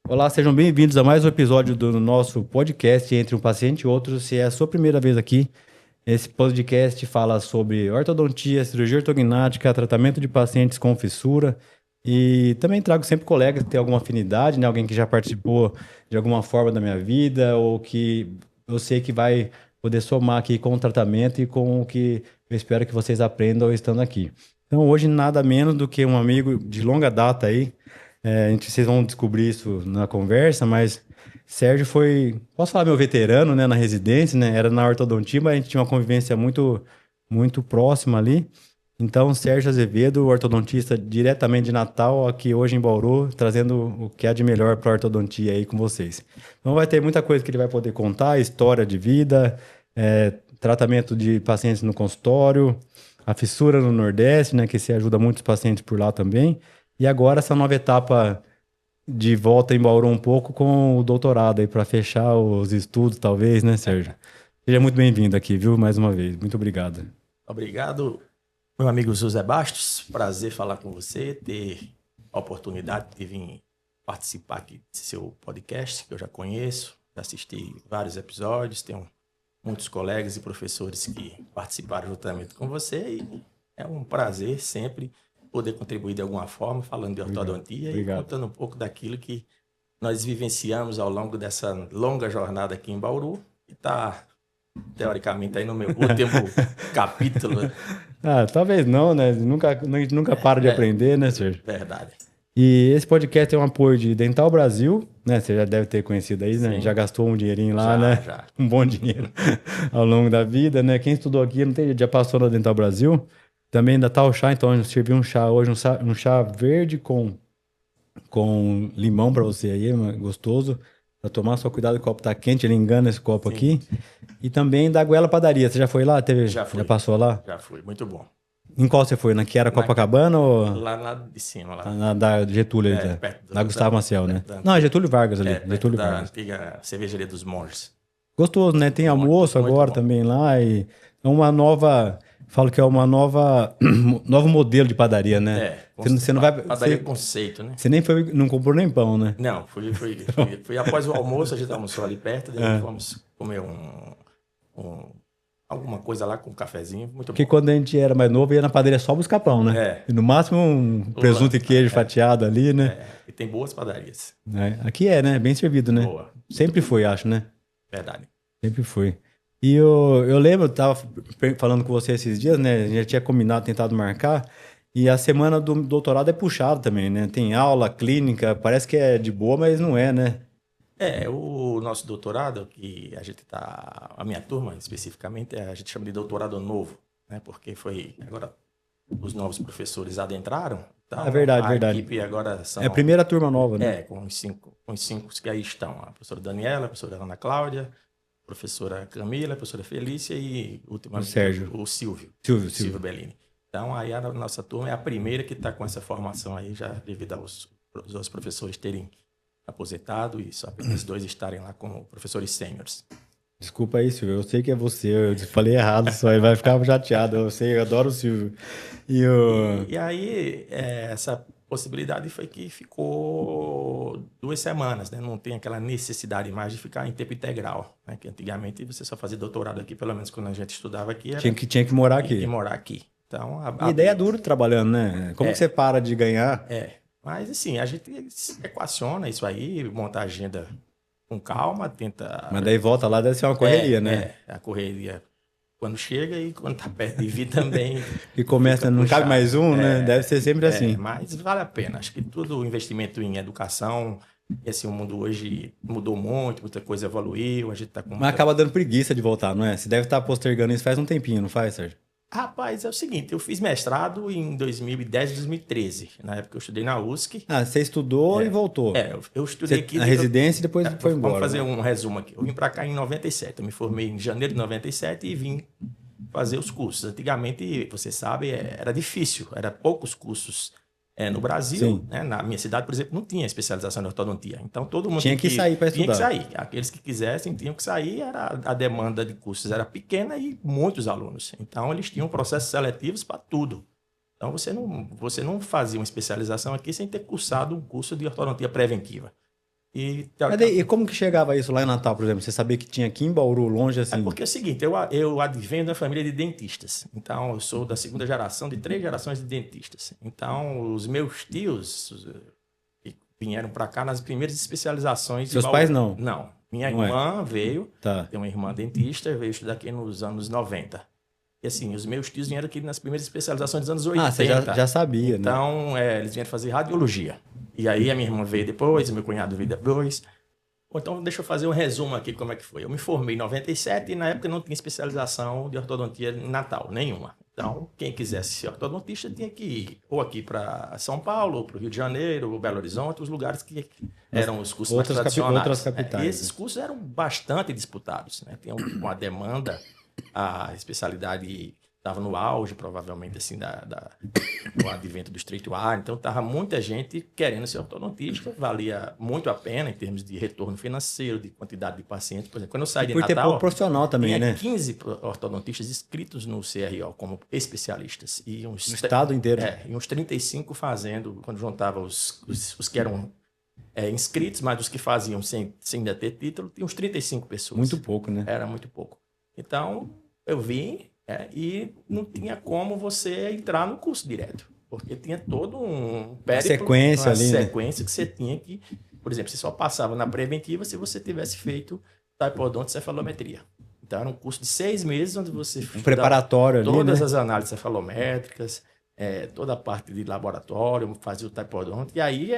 Olá, sejam bem-vindos a mais um episódio do nosso podcast Entre um Paciente e Outro. Se é a sua primeira vez aqui, esse podcast fala sobre ortodontia, cirurgia ortognática, tratamento de pacientes com fissura e também trago sempre colegas que têm alguma afinidade, né? Alguém que já participou de alguma forma da minha vida ou que eu sei que vai poder somar aqui com o tratamento e com o que eu espero que vocês aprendam estando aqui. Então, hoje, nada menos do que um amigo de longa data aí. Vocês vão descobrir isso na conversa, mas Sérgio foi, posso falar, meu veterano, né, na residência, né? Era na ortodontia, mas a gente tinha uma convivência muito próxima ali. Então, Sérgio Azevedo, ortodontista diretamente de Natal, aqui hoje em Bauru, trazendo o que há de melhor para a ortodontia aí com vocês. Então, vai ter muita coisa que ele vai poder contar, história de vida, tratamento de pacientes no consultório, a fissura no Nordeste, né, que se ajuda muitos pacientes por lá também. E agora essa nova etapa de volta em Bauru um pouco com o doutorado aí para fechar os estudos, talvez, né, Sérgio? Seja muito bem-vindo aqui, viu, mais uma vez. Muito obrigado. Obrigado, meu amigo José Bastos. Prazer falar com você, ter a oportunidade de vir participar aqui desse seu podcast, que eu já conheço, já assisti vários episódios, tenho muitos colegas e professores que participaram juntamente com você e é um prazer sempre poder contribuir de alguma forma, falando de ortodontia e contando um pouco daquilo que nós vivenciamos ao longo dessa longa jornada aqui em Bauru e está, teoricamente, aí no meu último capítulo. Talvez não, né? Nunca para de aprender, né, Sérgio? Verdade. E esse podcast é um apoio de Dental Brasil, né? Você já deve ter conhecido aí, né? Sim. Já gastou um dinheirinho lá, né? Já. Um bom dinheiro ao longo da vida, né? Quem estudou aqui não tem, já passou na Dental Brasil. Também ainda tá o chá, então eu servi um chá hoje, um chá verde com limão para você aí, gostoso. Para tomar, só cuidado, o copo tá quente, ele engana esse copo aqui. E também da Goela Padaria, você já foi lá? Já fui. Já passou lá? Já fui, muito bom. Em qual você foi? Na que era Copacabana ou... Lá de cima, lá. Na da Getúlio, na Gustavo Maciel, né? Não, Getúlio Vargas ali. Getúlio da Vargas. antiga cervejaria dos Monges. Gostoso, né? Tem almoço agora também lá e é uma nova... Falo que é uma novo modelo de padaria, né? Você não vai... Padaria conceito, né? Você nem foi, não comprou nem pão, né? Não, fui após o almoço, a gente almoçou ali perto, daí fomos comer alguma coisa lá com um cafezinho, muito Porque bom. quando a gente era mais novo, ia na padaria só buscar pão, né? E no máximo um presunto e queijo fatiado ali, né? E tem boas padarias. Aqui né? Bem servido, né? Boa. Sempre foi, acho, né? Verdade. Sempre foi. E eu lembro, eu tava falando com você esses dias, né? A gente já tinha combinado, tentado marcar. E a semana do doutorado é puxada também, né? Tem aula, clínica, parece que é de boa, mas não é, né? O nosso doutorado, que a gente tá... A minha turma, especificamente, a gente chama de doutorado novo, né? Porque agora os novos professores adentraram. Então, verdade. A equipe agora são... É a primeira turma nova, né? Com os cinco que aí estão. A professora Daniela, a professora Ana Cláudia, a professora Camila, a professora Felícia e ultimamente o Silvio Bellini. Então, aí a nossa turma é a primeira que está com essa formação aí, já devido aos professores terem aposentado e só apenas 2 estarem lá como professores sêniores. Desculpa aí, Silvio, eu sei que é você, eu falei errado, só ele vai ficar chateado, eu sei, eu adoro o Silvio. E aí, essa possibilidade foi que ficou 2 semanas, né? Não tem aquela necessidade mais de ficar em tempo integral, né? Que antigamente você só fazia doutorado aqui, pelo menos quando a gente estudava aqui. Tinha que morar aqui. Tinha que morar aqui. Então, a ideia é duro trabalhando, né? Como que você para de ganhar? Mas assim, a gente equaciona isso aí, monta a agenda com calma, tenta... Mas daí volta lá, deve ser uma correria, né? A correria quando chega e quando tá perto de vir também. E começa, não cabe mais um, né? Deve ser sempre assim. Mas vale a pena. Acho que todo o investimento em educação, o mundo hoje mudou muito, muita coisa evoluiu, a gente tá com... Mas acaba dando preguiça de voltar, não é? Você deve estar postergando isso faz um tempinho, não faz, Sérgio? Rapaz, é o seguinte, eu fiz mestrado em 2010, 2013. Na época eu estudei na USC. Você estudou e voltou. Eu estudei aqui... Na residência e depois foi embora. Vamos fazer um resumo aqui. Eu vim para cá em 97. Eu me formei em janeiro de 97 e vim fazer os cursos. Antigamente, você sabe, era difícil. Era poucos cursos no Brasil. Né? Na minha cidade, por exemplo, não tinha especialização em ortodontia. Então, todo mundo tinha que sair para estudar. Tinha que sair. Aqueles que quisessem tinham que sair. A demanda de cursos era pequena e muitos alunos. Então, eles tinham processos seletivos para tudo. Então, você não fazia uma especialização aqui sem ter cursado um curso de ortodontia preventiva. E como que chegava isso lá em Natal, por exemplo? Você sabia que tinha aqui em Bauru, longe assim? É porque é o seguinte, eu advenho da família de dentistas. Então, eu sou da segunda geração de 3 gerações de dentistas. Então, os meus tios que vieram para cá nas primeiras especializações. Seus pais não? Não. Minha Não irmã veio, Tá. tem uma irmã dentista, veio estudar aqui nos anos 90. E assim, os meus tios vieram aqui nas primeiras especializações dos anos 80. Ah, você já sabia, né? Então, eles vieram fazer radiologia. E aí a minha irmã veio depois, meu cunhado veio depois. Então, deixa eu fazer um resumo aqui como é que foi. Eu me formei em 97 e na época não tinha especialização de ortodontia em Natal, nenhuma. Então, quem quisesse ser ortodontista tinha que ir ou aqui para São Paulo, ou para o Rio de Janeiro, ou Belo Horizonte, os lugares que eram os cursos mais tradicionais. Outras capitais. E esses cursos eram bastante disputados, né? Tinha uma demanda, a especialidade estava no auge, provavelmente, assim, do advento do streetwear. Então, estava muita gente querendo ser ortodontista. Valia muito a pena em termos de retorno financeiro, de quantidade de pacientes. Por exemplo, quando eu saí de Por ter Natal, pouco profissional também, tinha né? 15 ortodontistas inscritos no CRO como especialistas. E No estado inteiro. E uns 35 fazendo, quando juntava os que eram inscritos, mas os que faziam sem ainda ter título, tinha uns 35 pessoas. Muito pouco, né? Era muito pouco. Então, eu vim e não tinha como você entrar no curso direto, porque tinha todo um périplo, sequência ali, né? sequência que você tinha que... Por exemplo, você só passava na preventiva se você tivesse feito typodonto-cefalometria. Então, era um curso de 6 meses, onde você... Um preparatório ali, todas né? as análises cefalométricas, toda a parte de laboratório, fazia o typodonto, e aí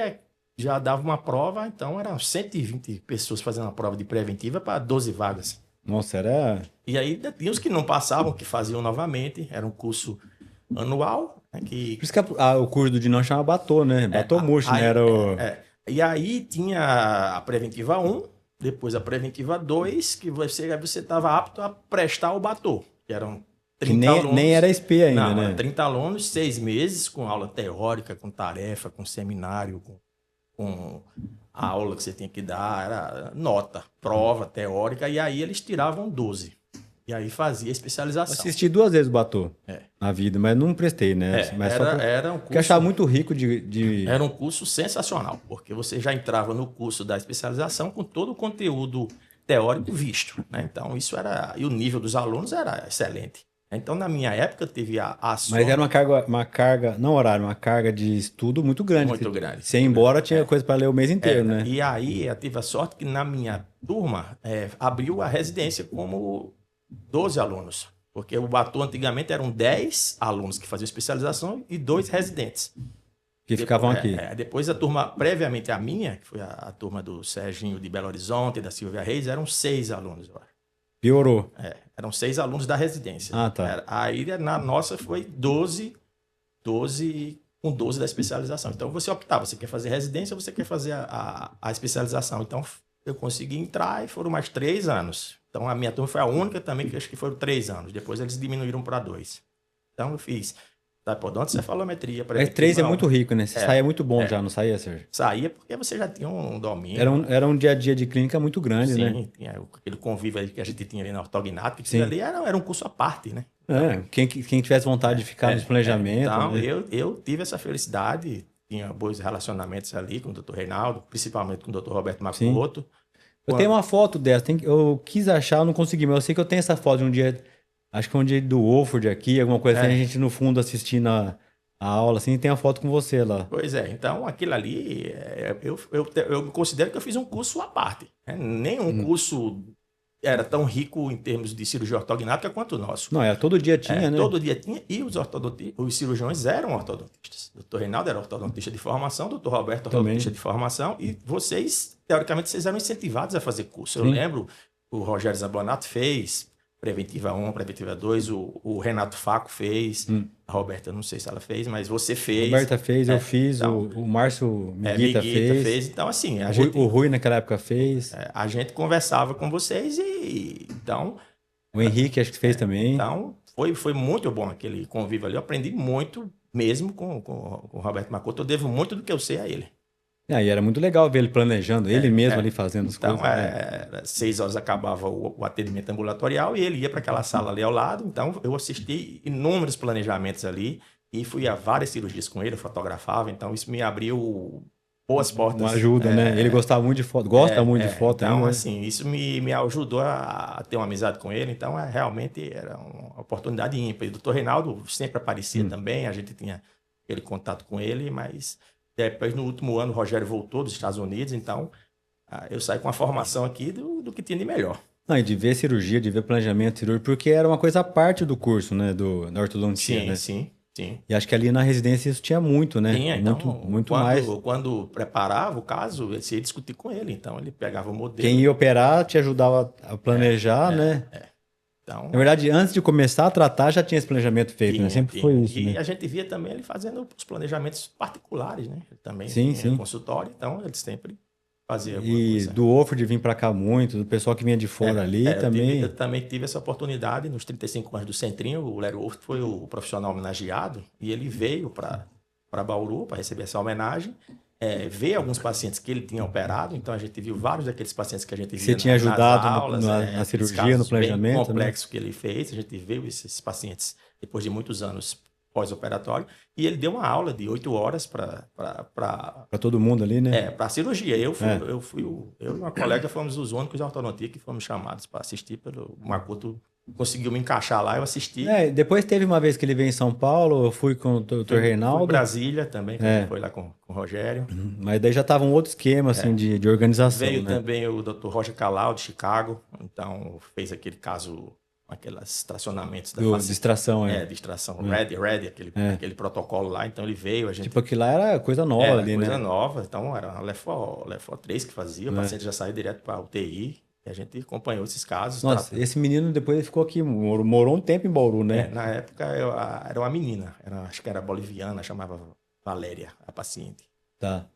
já dava uma prova, então eram 120 pessoas fazendo a prova de preventiva para 12 vagas. Nossa, era... E aí tinha os que não passavam, que faziam novamente. Era um curso anual. Né, Por isso que o curso do Dinão chama Batô, né? Batô Murcho, né? Era o... E aí tinha a Preventiva 1, depois a Preventiva 2, que você estava apto a prestar o Batô. Que eram 30 alunos. Nem era SP ainda, não, né? Eram 30 alunos, 6 meses, com aula teórica, com tarefa, com seminário, com a aula que você tinha que dar, era nota, prova teórica, e aí eles tiravam 12. E aí fazia especialização. Assisti 2 vezes o Batô na vida, mas não prestei, né? Mas era um curso... Porque eu achava muito rico de... Era um curso sensacional, porque você já entrava no curso da especialização com todo o conteúdo teórico visto, né? Então, isso era... E o nível dos alunos era excelente. Então, na minha época, teve a sorte... Mas era uma carga, não horário, uma carga de estudo muito grande. Muito grande. Você ia embora, tinha coisa para ler o mês inteiro, né? E aí, eu tive a sorte que na minha turma abriu a residência como 12 alunos. Porque o Batô antigamente eram 10 alunos que faziam especialização e 2 residentes. Que ficavam aqui. Depois a turma, previamente a minha, que foi a turma do Serginho de Belo Horizonte e da Silvia Reis, eram 6 alunos, eu acho. Piorou. Eram 6 alunos da residência. Ah, tá. Aí na nossa foi 12 com 12 da especialização. Então você optava, você quer fazer residência ou você quer fazer a especialização. Então eu consegui entrar e foram mais 3 anos. Então a minha turma foi a única também que acho que foram 3 anos. Depois eles diminuíram para 2. Então eu fiz typodonto-cefalometria. Mas 3 é muito rico, né? Você saía muito bom já, não saía, Sérgio? Saía porque você já tinha um domínio. Era um dia a dia de clínica muito grande, né? Sim, tinha aquele convívio aí que a gente tinha ali na ortognática, que ali era um curso à parte, né? Quem tivesse vontade de ficar nos planejamentos. Então, né? eu tive essa felicidade, tinha bons relacionamentos ali com o Dr. Reinaldo, principalmente com o Dr. Roberto Macuoto. Eu tenho uma foto dessa, eu quis achar, eu não consegui, mas eu sei que eu tenho essa foto de um dia, acho que um dia do Wolford aqui, alguma coisa assim, a gente no fundo assistindo a aula, assim, e tem a foto com você lá. Pois é, então aquilo ali, eu considero que eu fiz um curso à parte. Né? Nenhum curso era tão rico em termos de cirurgia ortognática quanto o nosso. Não, todo dia tinha, né? Todo dia tinha, e os cirurgiões eram ortodontistas. O Dr. Reinaldo era ortodontista de formação, o Dr. Roberto ortodontista de formação, e vocês, teoricamente, vocês eram incentivados a fazer curso. Eu lembro, o Rogério Zambonato fez Preventiva 1, Preventiva 2, o Renato Faco fez, a Roberta, não sei se ela fez, mas você fez. A Roberta fez, eu fiz, então, o Márcio Miguita fez. Então, assim, o Rui naquela época fez. A gente conversava com vocês então... O Henrique acho que fez também. Então, foi muito bom aquele convívio ali. Eu aprendi muito mesmo com o Roberto Macuoto. Eu devo muito do que eu sei a ele. E era muito legal ver ele planejando, ele mesmo ali fazendo as coisas. Então, 6 horas acabava o atendimento ambulatorial e ele ia para aquela sala ali ao lado. Então, eu assisti inúmeros planejamentos ali e fui a várias cirurgias com ele, eu fotografava. Então, isso me abriu boas portas. Uma ajuda, né? Ele gostava muito de foto, gosta muito de foto então, ainda. assim, isso me ajudou a ter uma amizade com ele. Então, realmente era uma oportunidade ímpar. E o doutor Reinaldo sempre aparecia também, a gente tinha aquele contato com ele, mas depois, no último ano, o Rogério voltou dos Estados Unidos, então eu saí com a formação aqui do que tinha de melhor. Não, e de ver cirurgia, de ver planejamento cirúrgico, porque era uma coisa à parte do curso, né? Da ortodontia, Sim, né? sim. E acho que ali na residência isso tinha muito, né? Tinha, então, muito mais. quando preparava o caso, você ia discutir com ele. Então, ele pegava o modelo. Quem ia operar te ajudava a planejar, né? Então, Na verdade, antes de começar a tratar, já tinha esse planejamento feito, né? Sempre tinha. foi isso, E né? a gente via também ele fazendo os planejamentos particulares, né? Ele também Sim, tinha sim. consultório, então ele sempre fazia alguma E coisa. do Offer vir para cá muito, do pessoal que vinha de fora ali também. Eu também tive essa oportunidade nos 35 anos do Centrinho. O Léo Wolff foi o profissional homenageado e ele veio para Bauru para receber essa homenagem. Ver alguns pacientes que ele tinha operado, então a gente viu vários daqueles pacientes que a gente via Você tinha ajudado nas aulas, na cirurgia, no planejamento, bem complexo que ele fez, a gente viu esses pacientes depois de muitos anos pós-operatório, e ele deu uma aula de 8 horas para todo mundo ali, né? para cirurgia. Eu e uma colega fomos os únicos da ortodontia que fomos chamados para assistir. O Makoto conseguiu me encaixar lá, eu assisti. Depois teve uma vez que ele veio em São Paulo, eu fui com o Dr. Reinaldo. Fui em Brasília também, que a gente foi lá com o Rogério. Mas daí já estava um outro esquema, assim, de organização, Veio né? também o Dr. Roger Calau, de Chicago, então fez aquele caso, aqueles tracionamentos da face. Distração, distração, ready, aquele protocolo lá, então ele veio, a gente... Tipo, aquilo lá era coisa nova ali, coisa né? nova, então era a Lefo 3 que fazia, o paciente já saía direto para a UTI, e a gente acompanhou esses casos. Nossa, esse menino depois ele ficou aqui, morou um tempo em Bauru, né? Na época era uma menina, acho que era boliviana, chamava Valéria, a paciente. Tá.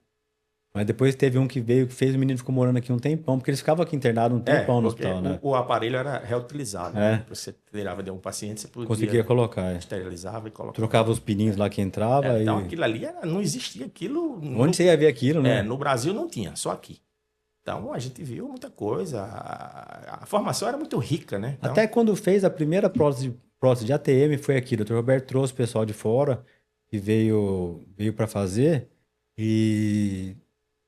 Mas depois teve um que veio, que fez o menino ficou morando aqui um tempão, porque eles ficavam aqui internados um tempão no hospital, né? O aparelho era reutilizável. Né? Você tirava de um paciente, você podia... Conseguia colocar, esterilizava e colocava. Trocava os pininhos lá que entrava. Então aquilo ali não existia aquilo... Onde você ia ver aquilo, né? No Brasil não tinha, só aqui. Então a gente viu muita coisa. A formação era muito rica, né? Então, até quando fez a primeira prótese de ATM foi aqui. O Dr. Roberto trouxe o pessoal de fora que veio para fazer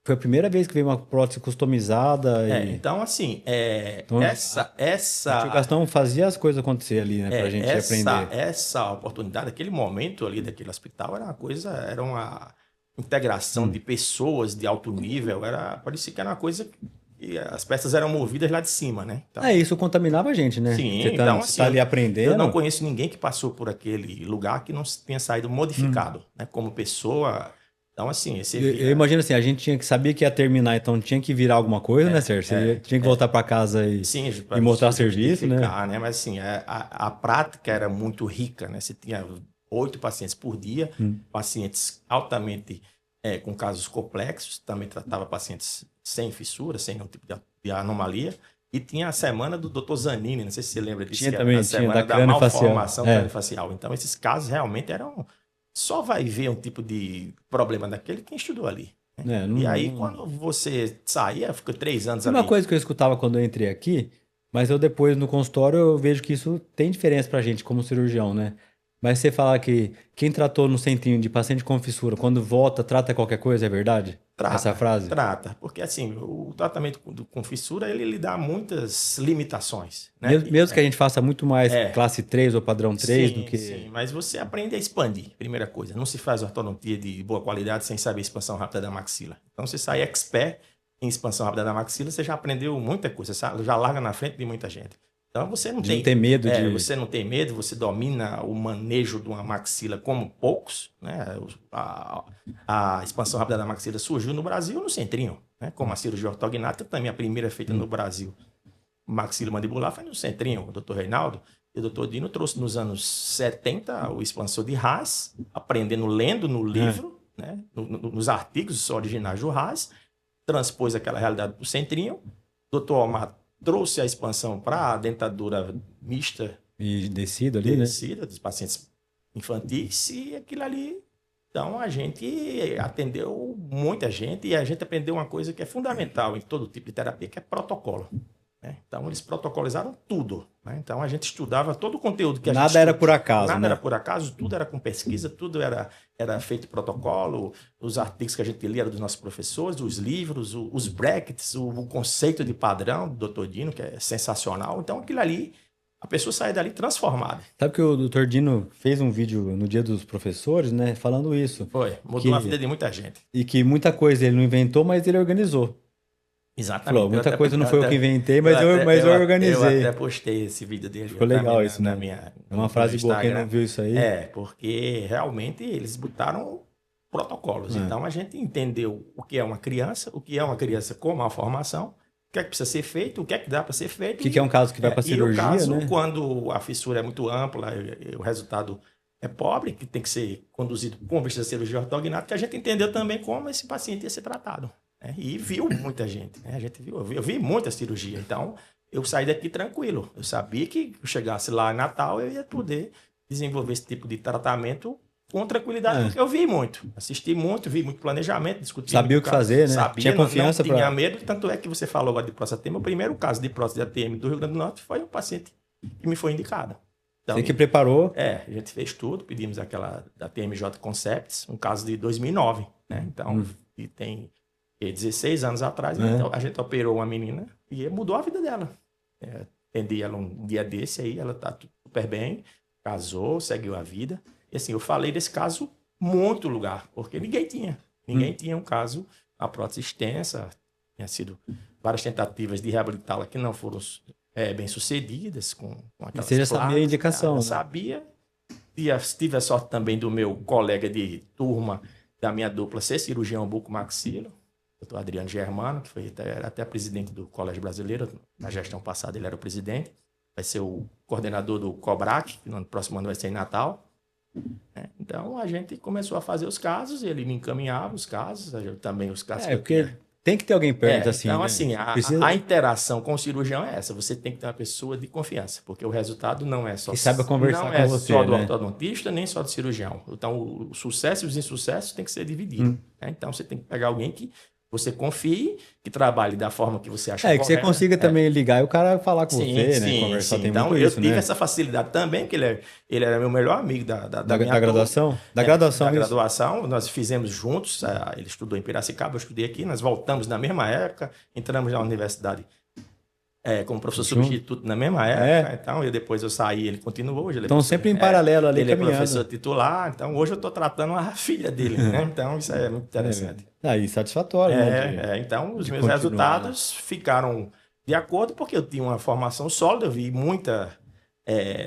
foi a primeira vez que veio uma prótese customizada. Então, assim, O Gastão fazia as coisas acontecer ali, né? Pra gente aprender. Essa oportunidade, aquele momento ali daquele hospital era uma integração de pessoas de alto nível, parecia que era uma coisa que as peças eram movidas lá de cima, né? Então, isso contaminava a gente, né? Sim, você então você tá ali aprendendo. Eu não conheço ninguém que passou por aquele lugar que não tenha saído modificado, né? Como pessoa. Então, assim, eu imagino assim, a gente tinha que saber que ia terminar, então tinha que virar alguma coisa, né, Sérgio? Você tinha que voltar para casa e mostrar serviço, né? Mas assim, a prática era muito rica, né? Você tinha 8 pacientes por dia, pacientes altamente com casos complexos, também tratava pacientes sem fissura, sem nenhum tipo de anomalia. E tinha a semana do Dr. Zanini, não sei se você lembra disso. Tinha também, a semana da malformação craniofacial. Então, esses casos realmente eram... Só vai ver um tipo de problema daquele quem estudou ali. Né? E aí, quando você saía, ficou 3 anos ali. Uma coisa que eu escutava quando eu entrei aqui, mas eu depois no consultório eu vejo que isso tem diferença pra gente como cirurgião, né? Mas você falar que quem tratou no centrinho de paciente com fissura, quando volta, trata qualquer coisa, é verdade? Essa frase? Trata, porque assim, o tratamento com fissura, ele dá muitas limitações. Né? Mesmo que a gente faça muito mais classe 3 ou padrão 3 do que... Sim, mas você aprende a expandir, primeira coisa. Não se faz ortodontia de boa qualidade sem saber expansão rápida da maxila. Então, você sai expert em expansão rápida da maxila, você já aprendeu muita coisa, você já larga na frente de muita gente. Então você não tem medo Você não tem medo, você domina o manejo de uma maxila como poucos, né? A expansão rápida da maxila surgiu no Brasil no centrinho, né? Como a cirurgia ortognática também a primeira feita no Brasil. Maxilomandibular foi no centrinho, o Dr. Reinaldo e o Dr. Dino trouxe nos anos 70 o expansor de Haas, lendo no livro, né? Nos artigos originais do Haas, transpôs aquela realidade para o centrinho. O Dr. Omar trouxe a expansão para a dentadura mista e descida ali, descida, dos pacientes infantis, e aquilo ali. Então, a gente atendeu muita gente e a gente aprendeu uma coisa que é fundamental em todo tipo de terapia, que é protocolo. né? Então, eles protocolizaram tudo, né? Então, a gente estudava todo o conteúdo que a gente Nada era por acaso, Nada né? era por acaso, tudo era com pesquisa, tudo era feito protocolo, os artigos que a gente lia eram dos nossos professores, os livros, os brackets, o conceito de padrão do Dr. Dino, que é sensacional. Então, aquilo ali, a pessoa sai dali transformada. Sabe que o Dr. Dino fez um vídeo no Dia dos Professores, né? Falando isso. Foi, mudou a vida de muita gente. E que muita coisa ele não inventou, mas ele organizou. Exatamente. Falou, muita coisa não foi eu que inventei, mas eu organizei. Eu até postei esse vídeo dele. Ficou legal isso, né? É uma frase boa, quem Instagram. não viu isso aí. Porque realmente eles botaram protocolos. Então a gente entendeu o que é uma criança com má formação, o que é que precisa ser feito, o que é que dá para ser feito. O que é um caso que vai para cirurgia, e o caso, né? quando a fissura é muito ampla e o resultado é pobre, que tem que ser conduzido com vista da cirurgia ortognática, a gente entendeu também como esse paciente ia ser tratado. E viu muita gente, né? Eu vi muita cirurgia, então eu saí daqui tranquilo. Eu sabia que eu chegasse lá em Natal, eu ia poder desenvolver esse tipo de tratamento com tranquilidade, porque eu vi muito, assisti muito, vi muito planejamento, discuti. Sabia o que fazer, né? Sabia, tinha confiança não tinha medo, tanto é que você falou agora de próstata. O primeiro caso de próstata de ATM do Rio Grande do Norte foi um paciente que me foi indicado. Então, você que preparou? A gente fez tudo, pedimos aquela da TMJ Concepts, um caso de 2009, né? Então, e tem 16 anos atrás, então, a gente operou uma menina e mudou a vida dela. Atendi ela um dia desse aí, ela tá super bem, casou, seguiu a vida. E assim, eu falei desse caso muito lugar, porque ninguém tinha um caso, a prótese extensa, tinha sido várias tentativas de reabilitá-la que não foram bem sucedidas com aquelas Você já sabia a indicação, né? Sabia. Tive a sorte também do meu colega de turma, da minha dupla, ser cirurgião bucomaxilo, o Dr. Adriano Germano, que era até presidente do Colégio Brasileiro, na gestão passada ele era o presidente, vai ser o coordenador do COBRAC, que no próximo ano vai ser em Natal. Então, a gente começou a fazer os casos, ele me encaminhava os casos, também os casos. Porque tem que ter alguém perto, assim. Então, né? assim, a interação com o cirurgião é essa. Você tem que ter uma pessoa de confiança, porque o resultado não é só... Que saiba conversar não com é você, só do né? ortodontista, nem só do cirurgião. Então, o sucesso e os insucessos tem que ser dividido. Então, você tem que pegar alguém que você confie, que trabalhe da forma que você acha correta. Que você consiga também ligar e o cara falar com você, né? Conversar, tem então, muito eu isso, tive né? essa facilidade também, porque ele era meu melhor amigo da minha graduação? Da graduação, da graduação, nós fizemos juntos, ele estudou em Piracicaba, eu estudei aqui, nós voltamos na mesma época, entramos na universidade como professor substituto na mesma época, então depois eu saí, ele continuou. Hoje ele então sempre em paralelo ali, ele caminhando. É professor titular, então hoje eu estou tratando a filha dele, né? Então isso é muito interessante. Aí, satisfatório, né? Então os meus resultados ficaram de acordo, porque eu tinha uma formação sólida, eu vi muita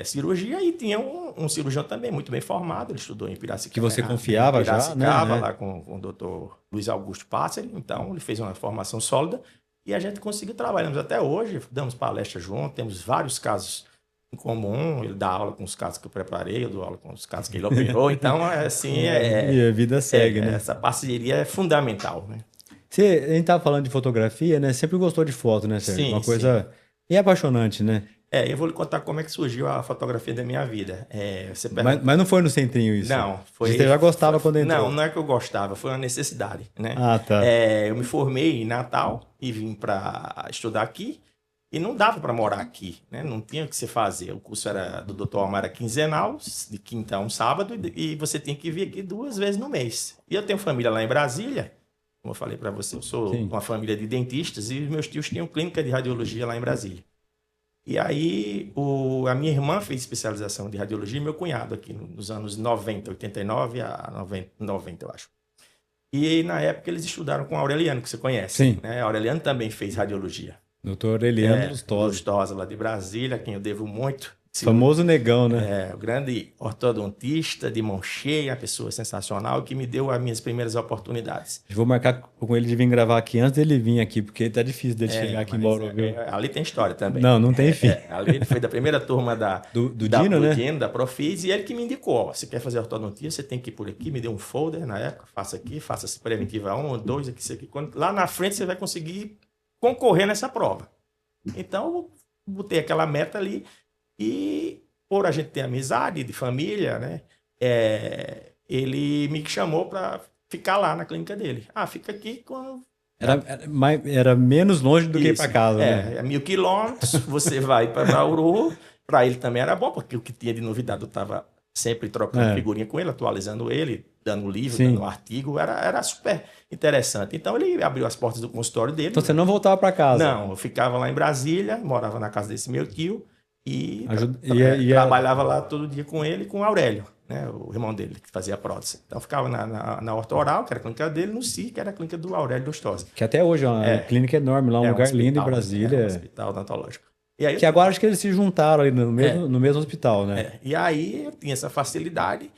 cirurgia e tinha um cirurgião também muito bem formado, ele estudou em Piracicaba. Que você confiava já, né? Lá com o doutor Luiz Augusto Pássari, então ele fez uma formação sólida e a gente conseguiu, trabalhamos até hoje, damos palestra junto, temos vários casos em comum, ele dá aula com os casos que eu preparei, eu dou aula com os casos que ele operou, então assim... E a vida segue, né? Essa parceria é fundamental, né? A gente estava falando de fotografia, né? Sempre gostou de foto, né, Sérgio? Sim, uma coisa... E é apaixonante, né? Eu vou lhe contar como é que surgiu a fotografia da minha vida. Mas não foi no centrinho isso? Não. Foi, você já gostava quando entrou? Não é que eu gostava, foi uma necessidade, né? Ah, tá. Eu me formei em Natal e vim para estudar aqui e não dava para morar aqui, né? Não tinha o que se fazer. O curso era do Dr. Almar, era quinzenal, de quinta a um sábado, e você tinha que vir aqui 2 vezes no mês. E eu tenho família lá em Brasília, como eu falei para você, eu sou uma família de dentistas e meus tios tinham clínica de radiologia lá em Brasília. E aí, a minha irmã fez especialização de radiologia e meu cunhado aqui nos anos 90, 89 a 90, eu acho. E na época eles estudaram com o Aureliano, que você conhece. Sim. Né? Aureliano também fez radiologia. Doutor Aureliano Lustosa. Lustosa, lá de Brasília, a quem eu devo muito. Famoso negão, né? O grande ortodontista de mão cheia, uma pessoa sensacional, que me deu as minhas primeiras oportunidades. Eu vou marcar com ele de vir gravar aqui antes dele vir aqui, porque tá difícil dele chegar aqui em Bauru, viu? Ali tem história também. Não tem fim. Ali ele foi da primeira turma do Dino, né? Dino, da Profis, e ele que me indicou. Você quer fazer ortodontia, você tem que ir por aqui, me deu um folder na época, faça aqui, faça essa preventiva 1, 2, aqui, isso aqui. Lá na frente você vai conseguir concorrer nessa prova. Então, eu botei aquela meta ali. E por a gente ter amizade de família, né? Ele me chamou para ficar lá na clínica dele. Fica aqui, quando Era menos longe do que ir para casa, né? É 1.000 quilômetros, você vai para Bauru. Para ele também era bom, porque o que tinha de novidade eu estava sempre trocando figurinha com ele, atualizando ele, dando livro, dando artigo, era super interessante. Então ele abriu as portas do consultório dele. Então você não voltava para casa? Não, eu ficava lá em Brasília, morava na casa desse meu tio e trabalhava lá todo dia com ele e com o Aurélio, né, o irmão dele, que fazia prótese. Então eu ficava na Horta Oral, que era a clínica dele, no CIR, que era a clínica do Aurélio Dostosa. Que até hoje é uma clínica enorme lá, um lugar hospital, lindo em Brasília. É um hospital odontológico. E aí que agora acho que eles se juntaram aí no mesmo hospital, né? E aí eu tinha essa facilidade.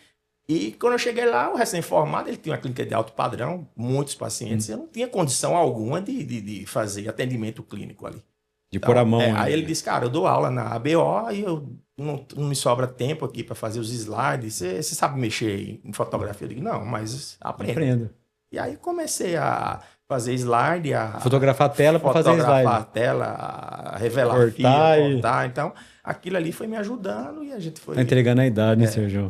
E quando eu cheguei lá, o recém-formado, ele tinha uma clínica de alto padrão, muitos pacientes. Eu não tinha condição alguma de fazer atendimento clínico ali. De pôr a mão. Aí ele disse, cara, eu dou aula na ABO e eu não me sobra tempo aqui para fazer os slides. Você sabe mexer em fotografia? Eu digo, não, mas aprendo. E aí comecei a fazer slide, fotografar a tela para fazer slide. Fotografar a tela, a revelar cortar. Então, aquilo ali foi me ajudando e a gente foi... Tá entregando a idade, né, Sérgio?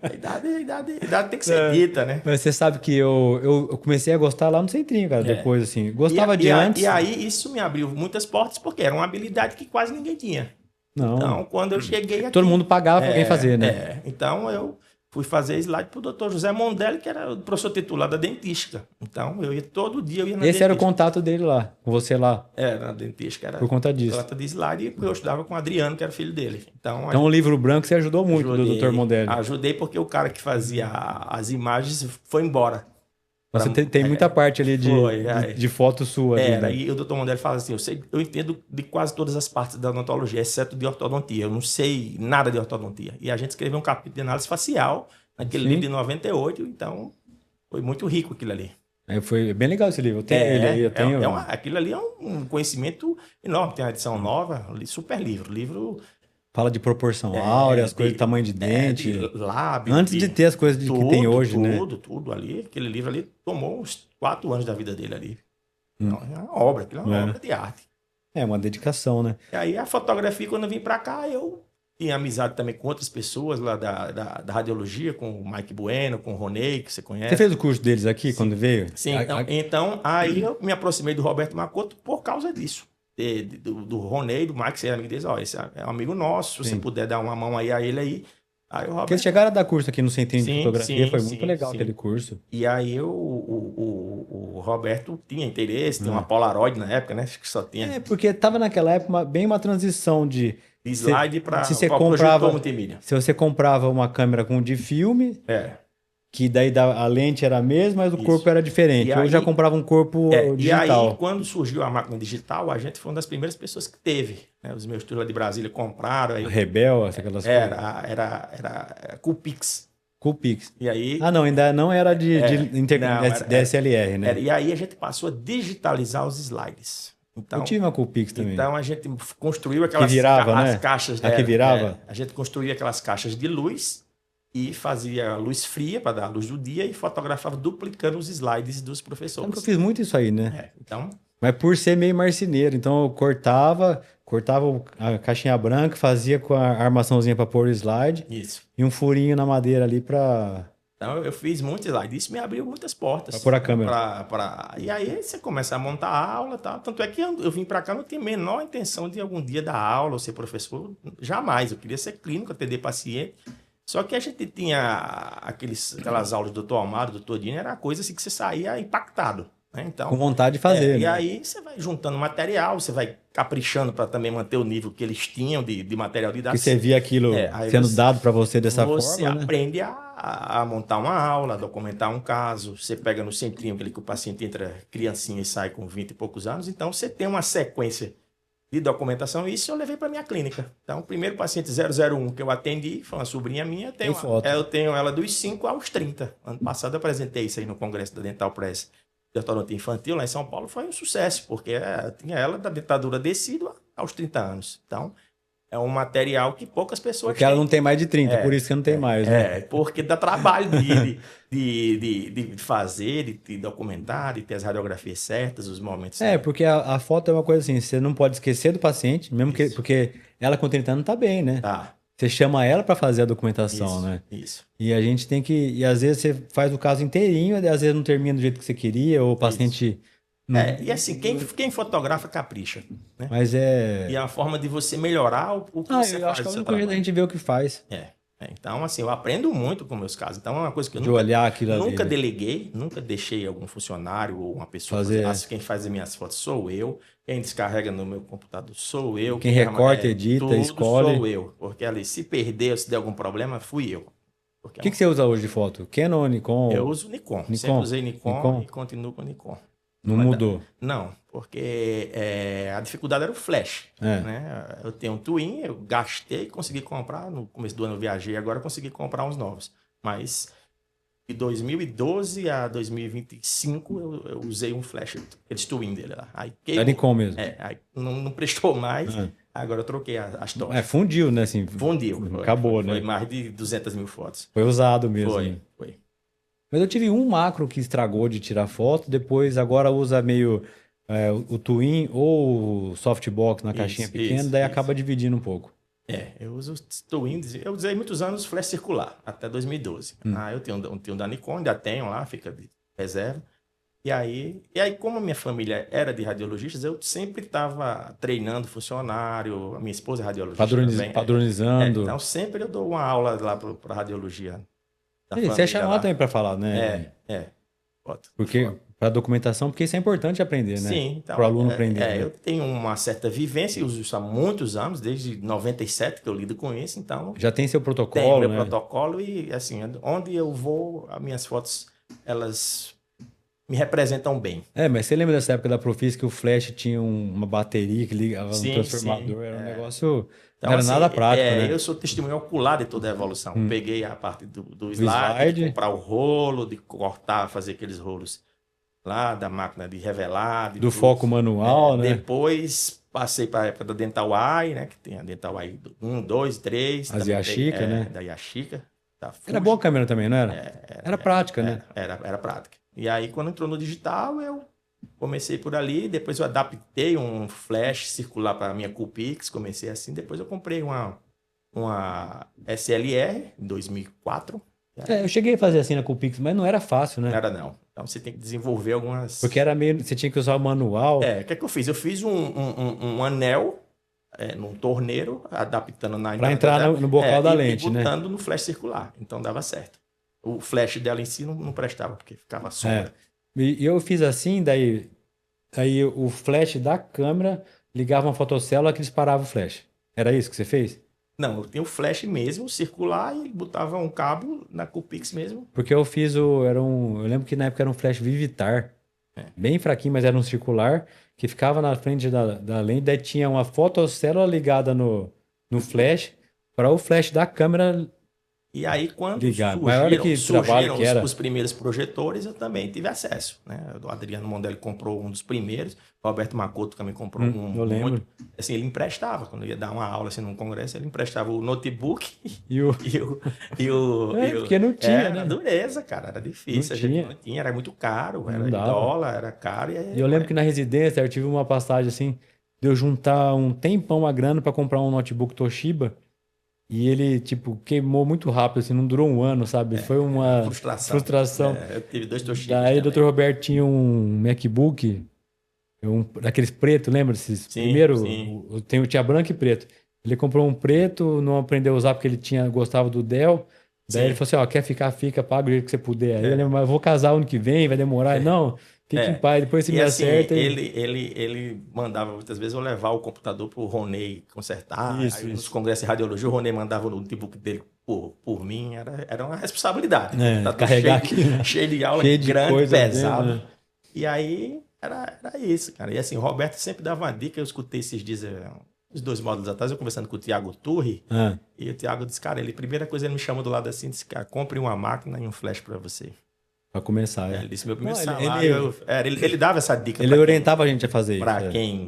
A idade tem que ser dita, né? Mas você sabe que eu comecei a gostar lá no centrinho, cara, depois, assim. Gostava de antes. E aí, isso me abriu muitas portas, porque era uma habilidade que quase ninguém tinha. Não. Então, quando eu cheguei aqui... Todo mundo pagava para alguém fazer, né? Então, eu fui fazer slide para o doutor José Mondelli, que era o professor titular da dentística. Então, eu ia todo dia, na Esse era o contato dele lá, com você lá? Na dentística. Era por conta disso. Por conta de slide, e eu estudava com o Adriano, que era filho dele. Então o livro branco você ajudou muito do doutor Mondelli. Ajudei porque o cara que fazia as imagens foi embora. Você tem muita parte ali de foto sua. E o doutor Mondelli fala assim, eu entendo de quase todas as partes da odontologia, exceto de ortodontia. Eu não sei nada de ortodontia. E a gente escreveu um capítulo de análise facial naquele livro de 98, então foi muito rico aquilo ali. Foi bem legal esse livro. Aquilo ali é um conhecimento enorme. Tem uma edição nova, super livro. Fala de proporção áurea, as coisas de tamanho de dente. Lábio. Antes de ter as coisas que tem hoje, né? Tudo ali. Aquele livro ali tomou uns 4 anos da vida dele ali. Então, é uma obra, aquilo é uma obra de arte. É uma dedicação, né? E aí a fotografia, quando eu vim pra cá, eu tinha amizade também com outras pessoas lá da radiologia, com o Mike Bueno, com o Ronei, que você conhece. Você fez o curso deles aqui quando veio? Sim, então aí eu me aproximei do Roberto Macoto por causa disso. Do Ronei, do Mike, que é amigo deles. Esse é um amigo nosso, se você puder dar uma mão aí a ele aí. Aí o Roberto... Porque eles chegaram a dar curso aqui no Centrinho de Fotografia, foi muito legal aquele curso. E aí o Roberto tinha interesse, tinha uma Polaroid na época, né? Acho que só tinha... porque tava naquela época bem uma transição de slide para multimídia. Se você comprava uma câmera de filme, que daí a lente era a mesma, mas o corpo era diferente. Eu já comprava um corpo digital. E aí, quando surgiu a máquina digital, a gente foi uma das primeiras pessoas que teve. Né? Os meus tios lá de Brasília compraram. Aí... Rebel, aquelas coisas. Era Coolpix. Coolpix. E aí... não, ainda não era de DSLR, né? E aí a gente passou a digitalizar os slides. Então, eu tive uma Coolpix também. Então a gente construiu aquelas caixas. Que virava? A gente construía aquelas caixas de luz e fazia luz fria para dar a luz do dia e fotografava duplicando os slides dos professores. Eu fiz muito isso aí, né? Então... Mas por ser meio marceneiro, então eu cortava a caixinha branca, fazia com a armaçãozinha para pôr o slide. Isso. E um furinho na madeira ali para... Então eu fiz muito slide. Isso me abriu muitas portas. Para pôr a câmera. E aí você começa a montar a aula e tal. Tanto é que eu vim para cá, não tinha a menor intenção de algum dia dar aula ou ser professor. Jamais. Eu queria ser clínico, atender paciente. Só que a gente tinha aquelas aulas do Dr. Amaro, do Dr. Dini, era coisa assim que você saía impactado. Né? Então, com vontade de fazer. E aí você vai juntando material, você vai caprichando para também manter o nível que eles tinham de material didático. Que você via aquilo sendo dado para você dessa forma. Você aprende a montar uma aula, a documentar um caso. Você pega no centrinho, aquele que o paciente entra criancinha e sai com 20 e poucos anos. Então você tem uma sequência de documentação, isso eu levei para minha clínica. Então, o primeiro paciente 001 que eu atendi foi uma sobrinha minha. Eu tenho ela dos 5 aos 30. Ano passado eu apresentei isso aí no Congresso da Dental Press de Ortodontia Infantil, lá em São Paulo. Foi um sucesso, porque tinha ela da dentadura decídua aos 30 anos. Então, é um material que poucas pessoas porque ela não tem mais de 30, por isso que não tem mais, né? Porque dá trabalho de fazer, de documentar, de ter as radiografias certas, os momentos certos. Porque a foto é uma coisa assim, você não pode esquecer do paciente, mesmo porque ela com 30 anos tá bem, né? Tá. Você chama ela para fazer a documentação, Isso, né? isso. E a gente tem que. E às vezes você faz o caso inteirinho, e às vezes não termina do jeito que você queria, ou o Isso. paciente. Não... E assim, quem fotografa capricha, né? Mas E é. é a forma de você melhorar o que Ah, você eu faz acho que do é o seu único jeito da trabalho. gente ver o que faz. Então, assim, eu aprendo muito com meus casos. Então, é uma coisa que eu De olhar aquilo ali, nunca né? deleguei, nunca deixei algum funcionário ou uma pessoa Fazer. fazer. Quem faz as minhas fotos sou eu. Quem descarrega no meu computador sou eu. Quem recorta, é, edita, tudo escolhe. sou eu. Porque ali, se perder, se der algum problema, fui eu. Porque O que você usa hoje de foto? Canon ou eu Nikon? uso Nikon. Sempre Nikon? usei Nikon Nikon? e continuo com Nikon. Não mudou. Não, porque a dificuldade era o flash. É. Né? Eu tenho um Twin, eu gastei, consegui comprar. No começo do ano eu viajei, agora eu consegui comprar uns novos. Mas de 2012 a 2025 eu usei um flash, aqueles Twin dele lá. Aí, É Nikon mesmo. aí não prestou mais, É. agora eu troquei as torres. Fundiu, né? Assim, Fundiu. Acabou, Foi né? mais de 200 mil fotos. Foi usado mesmo. Né? Foi. Mas eu tive um macro que estragou de tirar foto, depois agora usa meio o Twin ou o softbox na caixinha pequena, daí acaba dividindo um pouco. Eu uso Twin, eu usei muitos anos flash circular, até 2012. Eu tenho da Nikon, ainda tenho lá, fica de reserva. E aí, como a minha família era de radiologistas, eu sempre estava treinando funcionário, a minha esposa é radiologista também. Padronizando. Então sempre eu dou uma aula lá para radiologia. Você é chamado também para falar, né? Porque para documentação, porque isso é importante aprender, né? Sim, então, para o aluno aprender. Né? Eu tenho uma certa vivência e uso isso há muitos anos, desde 97 que eu lido com isso, então... Já tem seu protocolo, Tem meu né? protocolo e, assim, onde eu vou, as minhas fotos, elas me representam bem. Mas você lembra dessa época da Profis que o flash tinha uma bateria que ligava no transformador? Era um negócio... Então, não era assim, nada prático, né? Eu sou testemunho ocular de toda a evolução. Peguei a parte do slide, de comprar o rolo, de cortar, fazer aqueles rolos lá da máquina de revelar. Do foco manual, né? Depois passei para a época da Dental Eye, né? Que tem a Dental Eye 1, 2, 3. As Yashica, né? Da Yashica. Era boa a câmera também, não era? Era prática, né? Era prática. E aí, quando entrou no digital, eu comecei por ali. Depois eu adaptei um flash circular para a minha Coolpix. Comecei assim. Depois eu comprei uma SLR em 2004. Eu cheguei a fazer assim na Coolpix, mas não era fácil, né? Não era, não. Então você tem que desenvolver algumas... Porque era meio... Você tinha que usar o manual. O que é que eu fiz? Eu fiz um anel num torneiro, adaptando na... Para entrar no bocal da lente, né? E botando no flash circular. Então dava certo. O flash dela em si não prestava, porque ficava sombra. E eu fiz assim, daí o flash da câmera ligava uma fotocélula que disparava o flash. Era isso que você fez? Não, eu tenho o flash mesmo, circular, e botava um cabo na Coolpix mesmo. Porque eu fiz eu lembro que na época era um flash Vivitar, bem fraquinho, mas era um circular, que ficava na frente da lente, daí tinha uma fotocélula ligada no flash, para o flash da câmera. E aí, quando surgiram os primeiros projetores, eu também tive acesso. Né? O Adriano Mondelli comprou um dos primeiros, o Roberto Macoto também comprou um. Eu lembro. Assim, ele emprestava, quando eu ia dar uma aula assim, num congresso, ele emprestava o notebook porque não tinha, né? Era dureza, cara, era difícil. Não tinha, era muito caro, era dólar, era caro. E eu lembro que na residência eu tive uma passagem assim, de eu juntar um tempão a grana para comprar um notebook Toshiba. E ele, tipo, queimou muito rápido, assim, não durou um ano, sabe? Foi uma frustração. Eu tive 2 Toshibas. Daí o Dr. Roberto tinha um MacBook, daqueles preto, lembra? Tinha branco e preto. Ele comprou um preto, não aprendeu a usar porque ele gostava do Dell. Daí ele falou assim, quer ficar, fica, paga o jeito que você puder. Aí ele, mas vou casar o ano que vem, vai demorar. Não, fique em paz, depois você me acerta. Ele mandava, muitas vezes, eu levar o computador pro Ronei consertar. Nos congressos de radiologia, o Ronei mandava o notebook dele por mim. Era uma responsabilidade. Carregar cheio de aula, grande, pesado. Dele, né? E aí, era isso, cara. E assim, o Roberto sempre dava uma dica, eu escutei esses dias... Os 2 módulos atrás, eu conversando com o Tiago Turri, e o Tiago disse, cara, primeira coisa ele me chamou do lado assim, disse, cara, compre uma máquina e um flash para você. Para começar, Ele disse, meu primeiro salário... Ele dava essa dica. Ele orientava a gente a fazer isso.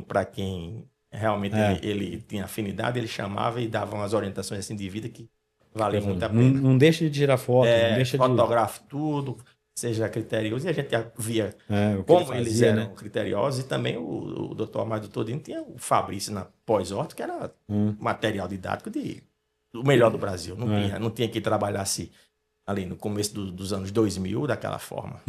Para quem realmente ele tinha afinidade, ele chamava e dava umas orientações assim de vida que valiam muito a pena. Não deixa de tirar foto, não deixa fotografe tudo, seja criterioso. E a gente via como eles eram criteriosos. E também o doutor Amado Todino tinha o Fabrício na pós-orto, que era material didático de o melhor do Brasil. Não tinha que trabalhar assim, ali no começo dos anos 2000 daquela forma.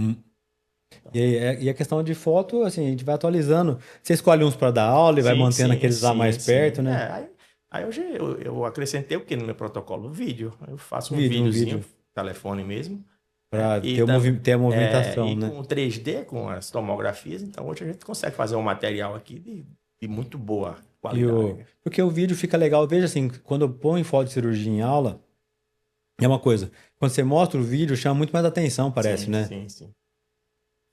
E a questão de foto, assim, a gente vai atualizando. Você escolhe uns para dar aula e vai mantendo aqueles lá mais perto, né? Aí hoje eu acrescentei o que no meu protocolo? O vídeo. Eu faço um Vídeo, videozinho, telefone mesmo. Para ter a movimentação, e né? com 3D, com as tomografias, então hoje a gente consegue fazer um material aqui de muito boa qualidade. Porque o vídeo fica legal. Veja assim, quando eu ponho foto de cirurgia em aula, é uma coisa. Quando você mostra o vídeo, chama muito mais atenção, parece, né? Sim.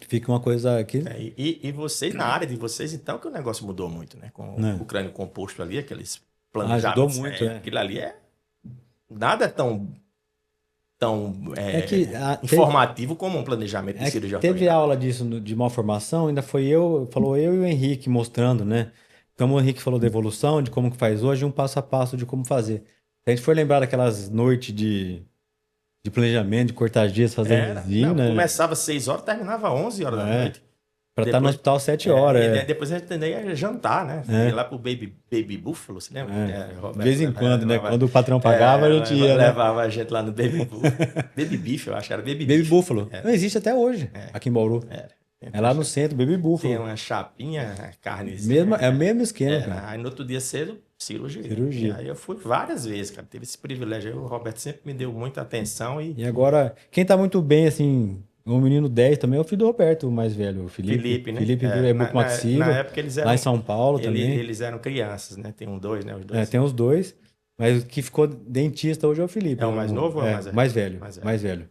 Fica uma coisa aqui. E vocês, na área de vocês, então, que o negócio mudou muito, né? Com o crânio composto ali, aqueles planejamentos. Ajudou muito, Aquilo ali nada tão informativo como um planejamento de cirurgia Teve ortognática. aula disso de malformação, ainda falou eu e o Henrique mostrando, né? Como o Henrique falou da evolução, de como que faz hoje, um passo a passo de como fazer. Se a gente for lembrar daquelas noites de planejamento, de cortar dias, fazer vizinho, né? Começava às 6 horas, terminava às 11 horas da noite. Pra estar no hospital 7 horas. Depois a gente ia jantar, né? Ia lá pro Baby Buffalo, você lembra? De vez em quando, né? Quando o patrão pagava, a gente ia, né? Levava a gente lá no Baby Buffalo. Baby Beef, eu acho que era Baby Buffalo. Não existe até hoje, aqui em Bauru. É lá no centro, Baby Buffalo. Tem uma chapinha, carnezinha. É o mesmo esquema, cara. Aí no outro dia cedo, cirurgia. Aí eu fui várias vezes, cara. Teve esse privilégio. O Roberto sempre me deu muita atenção. E agora, quem tá muito bem, assim, o menino 10 também é o filho do Roberto, o mais velho, o Felipe. Né? Felipe é bucomaxilo. Na época eles eram... Lá em São Paulo também. Eles eram crianças, né? Tem dois, né? Os dois. Tem os dois. Mas o que ficou dentista hoje é o Felipe. É o mais novo ou é o mais velho? Mais velho.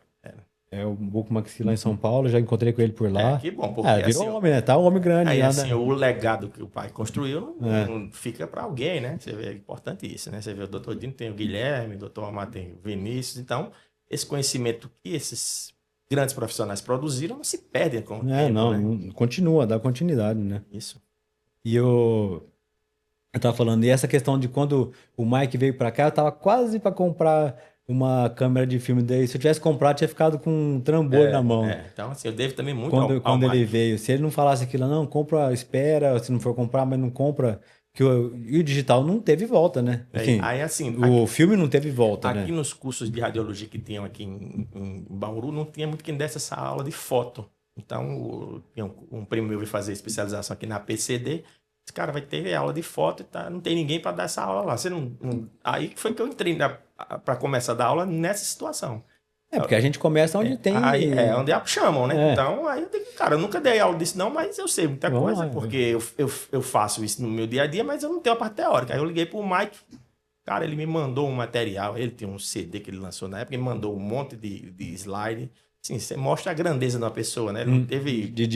É o bucomaxilo lá em São Paulo, já encontrei com ele por lá. Que bom, porque virou assim, homem, né? Tá um homem grande. Aí, já, assim, né? o legado que o pai construiu não fica para alguém, né? Você vê, é importante isso, né? Você vê o doutor Dino, tem o Guilherme, o doutor Amar tem o Vinícius. Então, esse conhecimento que esses grandes profissionais produziram não se perde com o tempo, né? Continua, dá continuidade, né? Isso. E eu tava falando, e essa questão de quando o Mike veio para cá, eu tava quase para comprar uma câmera de filme dele. Se eu tivesse comprado, tinha ficado com um trambolho na mão. Então, assim, eu devo também muito quando ele veio. Se ele não falasse aquilo, não, compra, espera, se não for comprar, mas não compra. E o digital não teve volta, né? Assim, o filme não teve volta, aqui né? Aqui nos cursos de radiologia que tinham aqui em Bauru, não tinha muito quem desse essa aula de foto. Então, um primo meu veio fazer especialização aqui na PCD. Esse cara vai ter aula de foto e não tem ninguém para dar essa aula lá. Aí foi que eu entrei para começar a dar aula nessa situação. Porque a gente começa onde tem... onde chamam, né? Então, aí eu digo, cara, eu nunca dei aula disso não, mas eu sei muita coisa, porque eu faço isso no meu dia a dia, mas eu não tenho a parte teórica. Aí eu liguei pro Mike, cara, ele me mandou um material, ele tem um CD que ele lançou na época, ele mandou um monte de slide. Sim, você mostra a grandeza de uma pessoa, né? Ele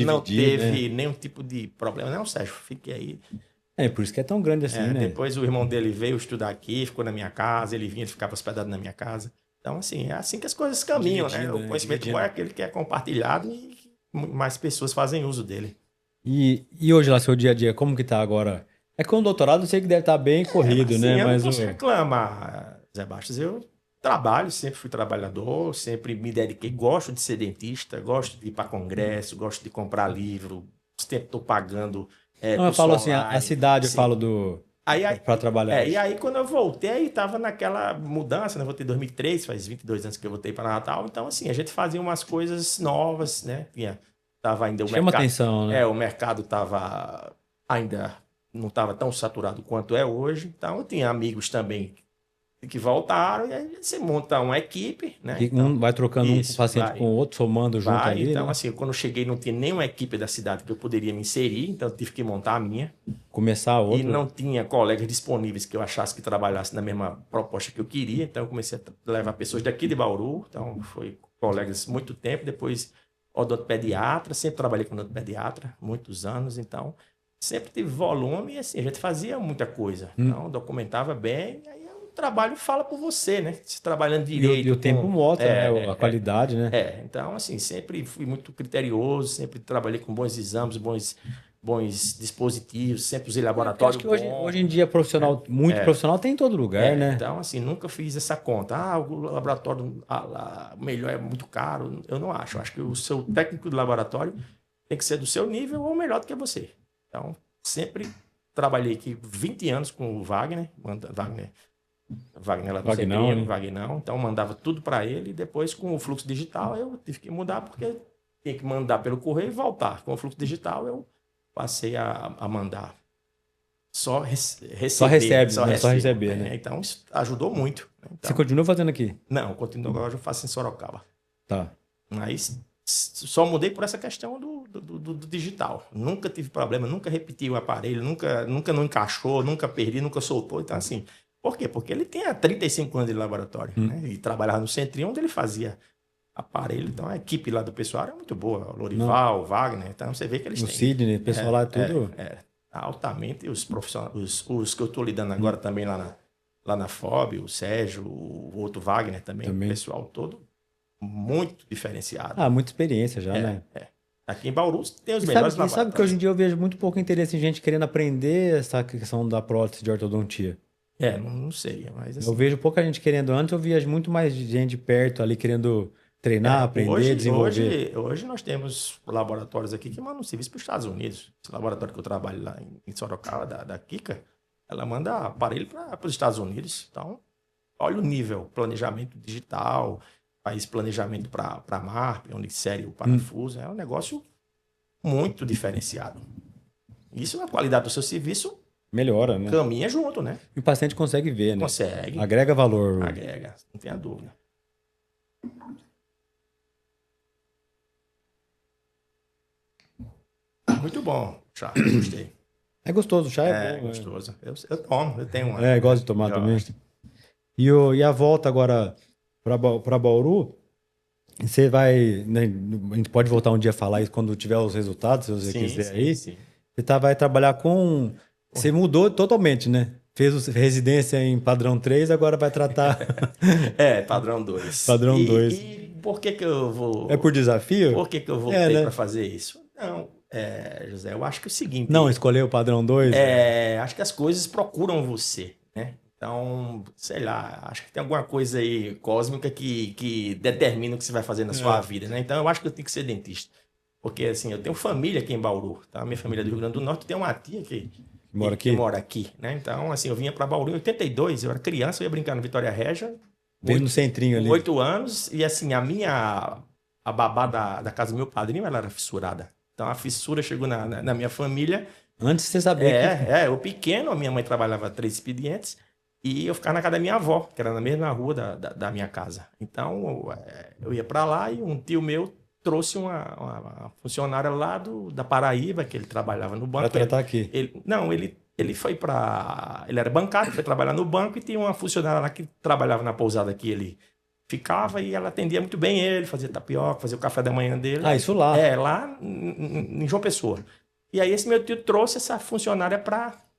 não teve nenhum tipo de problema. Não, Sérgio, fique aí. Por isso que é tão grande assim, né? Depois o irmão dele veio estudar aqui, ficou na minha casa, ele ficava hospedado na minha casa. Então, assim, é assim que as coisas caminham, né? O conhecimento bom é aquele que é compartilhado e mais pessoas fazem uso dele. E hoje lá, seu dia a dia, como que tá agora? É que com o doutorado eu sei que deve estar bem corrido, né? Eu não posso reclamar, Zé Bastos. Eu trabalho, sempre fui trabalhador, sempre me dediquei, gosto de ser dentista, gosto de ir para congresso, gosto de comprar livro, sempre estou pagando. Não, eu falo assim, a cidade, sim. Eu falo para trabalhar. E aí quando eu voltei, estava naquela mudança, né? Eu voltei em 2003, faz 22 anos que eu voltei para Natal, então assim, a gente fazia umas coisas novas, né? Tava ainda o Chama mercado, atenção, né? O mercado estava ainda não estava tão saturado quanto é hoje, então eu tinha amigos também que voltaram, e aí você monta uma equipe, né? Então, vai trocando um paciente com o outro, somando junto ali. Então, né? assim, quando eu cheguei, não tinha nenhuma equipe da cidade que eu poderia me inserir, então eu tive que montar a minha. Começar outra. E não tinha colegas disponíveis que eu achasse que trabalhassem na mesma proposta que eu queria, então eu comecei a levar pessoas daqui de Bauru, então foi colegas muito tempo, depois odontopediatra, sempre trabalhei com odontopediatra, muitos anos, então sempre tive volume e assim, a gente fazia muita coisa, então documentava bem, aí o trabalho fala por você, né? Se trabalhando direito. E o tempo mostra, né? A qualidade, né? Então, assim, sempre fui muito criterioso, sempre trabalhei com bons exames, bons dispositivos, sempre usei laboratório bom. Acho que hoje em dia muito profissional tem em todo lugar, né? Então, assim, nunca fiz essa conta. O laboratório melhor é muito caro. Eu não acho. Eu acho que o seu técnico de laboratório tem que ser do seu nível ou melhor do que você. Então, sempre trabalhei aqui 20 anos com o Wagner Wagner lá do Vagnão, Centrinho, né? Vagnão. Então, eu mandava tudo para ele. E depois, com o fluxo digital, eu tive que mudar, porque tinha que mandar pelo correio e voltar. Com o fluxo digital, eu passei a mandar. Receber. Só recebe, Só né? Só recebo, receber, né? Então, isso ajudou muito. Você Então, continua fazendo aqui? não, continuo agora, eu faço em Sorocaba. Tá. Mas só mudei por essa questão do digital. Nunca tive problema, nunca repeti o aparelho, nunca não encaixou, nunca perdi, nunca soltou. Então, assim, por quê? Porque ele tem 35 anos de laboratório, né? E trabalhava no Centrinho, onde ele fazia aparelho. Então, a equipe lá do pessoal era muito boa. O Lorival, o Wagner. Então, você vê que eles O têm... Sidney, o pessoal lá é tudo... altamente. Os profissionais, os que eu estou lidando agora também lá na FOB, o Sérgio, o outro Wagner também, o pessoal todo muito diferenciado. Ah, muita experiência já, né? Aqui em Bauru tem os melhores laboratórios. Sabe que hoje em dia eu vejo muito pouco interesse em gente querendo aprender essa questão da prótese de ortodontia. Não sei, mas assim... Eu vejo pouca gente querendo. Antes eu via muito mais gente perto ali querendo treinar, aprender, desenvolver. Hoje nós temos laboratórios aqui que mandam serviço para os Estados Unidos. Esse laboratório que eu trabalho lá em Sorocaba, da Kika, ela manda aparelho para os Estados Unidos. Então, olha o nível, planejamento digital, faz planejamento para MARP, onde insere o parafuso. É um negócio muito diferenciado. Isso, a qualidade do seu serviço melhora, né? Caminha junto, né? E o paciente consegue ver, né? Consegue. Agrega valor. Agrega, não tenha dúvida. Muito bom, chá. Gostei. É gostoso, o chá é bom. Gostoso. Eu tomo, eu tenho uma. Gosto de tomar também. E a volta agora para Bauru, você vai... Né, a gente pode voltar um dia a falar isso quando tiver os resultados, se você quiser aí. Sim. Você vai trabalhar com... Você mudou totalmente, né? Fez residência em padrão 3, agora vai tratar... padrão 2. Padrão 2. E por que eu vou... É por desafio? Por que eu voltei para fazer isso? Não, José, eu acho que é o seguinte... Não, escolher o padrão 2? Acho que as coisas procuram você, né? Então, sei lá, acho que tem alguma coisa aí cósmica que determina o que você vai fazer na sua vida, né? Então, eu acho que eu tenho que ser dentista. Porque, assim, eu tenho família aqui em Bauru, tá? Minha família é do Rio Grande do Norte, tem uma tia que mora aqui, né? Então, assim, eu vinha para Bauru em 82, eu era criança, eu ia brincar no Vitória Régia. Bem no centrinho ali. 8 anos, e assim, a babá da casa do meu padrinho, ela era fissurada. Então, a fissura chegou na minha família. Antes de você saber eu pequeno, a minha mãe trabalhava 3 expedientes, e eu ficava na casa da minha avó, que era na mesma rua da minha casa. Então, eu ia para lá e um tio meu trouxe uma funcionária lá da Paraíba, que ele trabalhava no banco. Para tratar aqui. Ele foi para... Ele era bancário, foi trabalhar no banco e tinha uma funcionária lá que trabalhava na pousada que ele ficava e ela atendia muito bem ele, fazia tapioca, fazia o café da manhã dele. Ah, isso lá? Lá em João Pessoa. E aí esse meu tio trouxe essa funcionária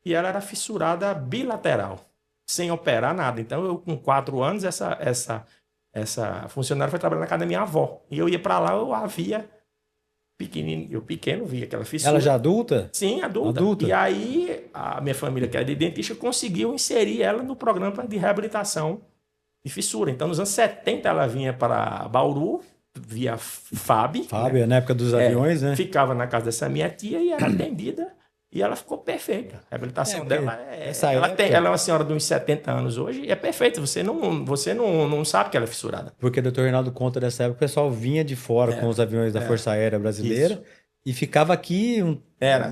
e ela era fissurada bilateral, sem operar nada. Então, eu com 4 anos, essa funcionária foi trabalhar na casa da minha avó. E eu ia para lá, eu a via pequenininho. Eu pequeno via aquela fissura. Ela já adulta? Sim, adulta. E aí, a minha família, que era de dentista, conseguiu inserir ela no programa de reabilitação de fissura. Então, nos anos 70, ela vinha para Bauru, via FAB. FAB, né? Na época dos aviões, né? Ficava na casa dessa minha tia e era atendida. E ela ficou perfeita. A reabilitação dela ela é uma senhora de uns 70 anos hoje e é perfeita. Você não sabe que ela é fissurada. Porque o doutor Reinaldo conta dessa época, o pessoal vinha de fora com os aviões da Força Aérea Brasileira e ficava aqui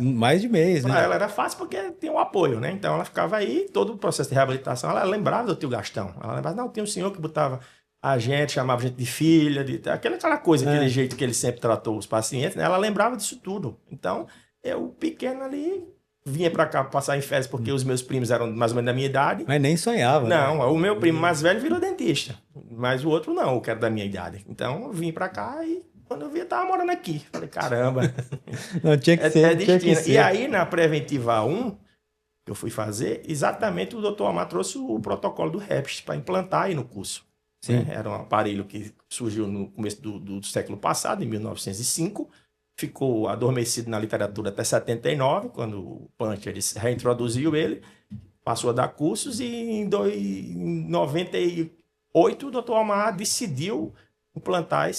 mais de mês, né? Pra ela era fácil porque tem um apoio, né? Então ela ficava aí, todo o processo de reabilitação, ela lembrava do tio Gastão. Ela lembrava, não, tem um senhor que botava a gente, chamava a gente de filha, aquela coisa, aquele jeito que ele sempre tratou os pacientes, né? Ela lembrava disso tudo. Então... Eu, pequeno ali, vinha pra cá passar em férias porque os meus primos eram mais ou menos da minha idade. Mas nem sonhava. Não, né? O meu primo mais velho virou dentista. Mas o outro não, o que era da minha idade. Então, eu vim pra cá e quando eu vi, eu tava morando aqui. Falei, caramba. Não, tinha que ser. Tinha que ser. E aí, na Preventiva 1, que eu fui fazer, exatamente o doutor Amar trouxe o protocolo do REPS para implantar aí no curso. Sim. Né? Era um aparelho que surgiu no começo do século passado, em 1905. Ficou adormecido na literatura até 79, quando o Punch reintroduziu ele, passou a dar cursos e em 98 o Dr. Amar decidiu implantar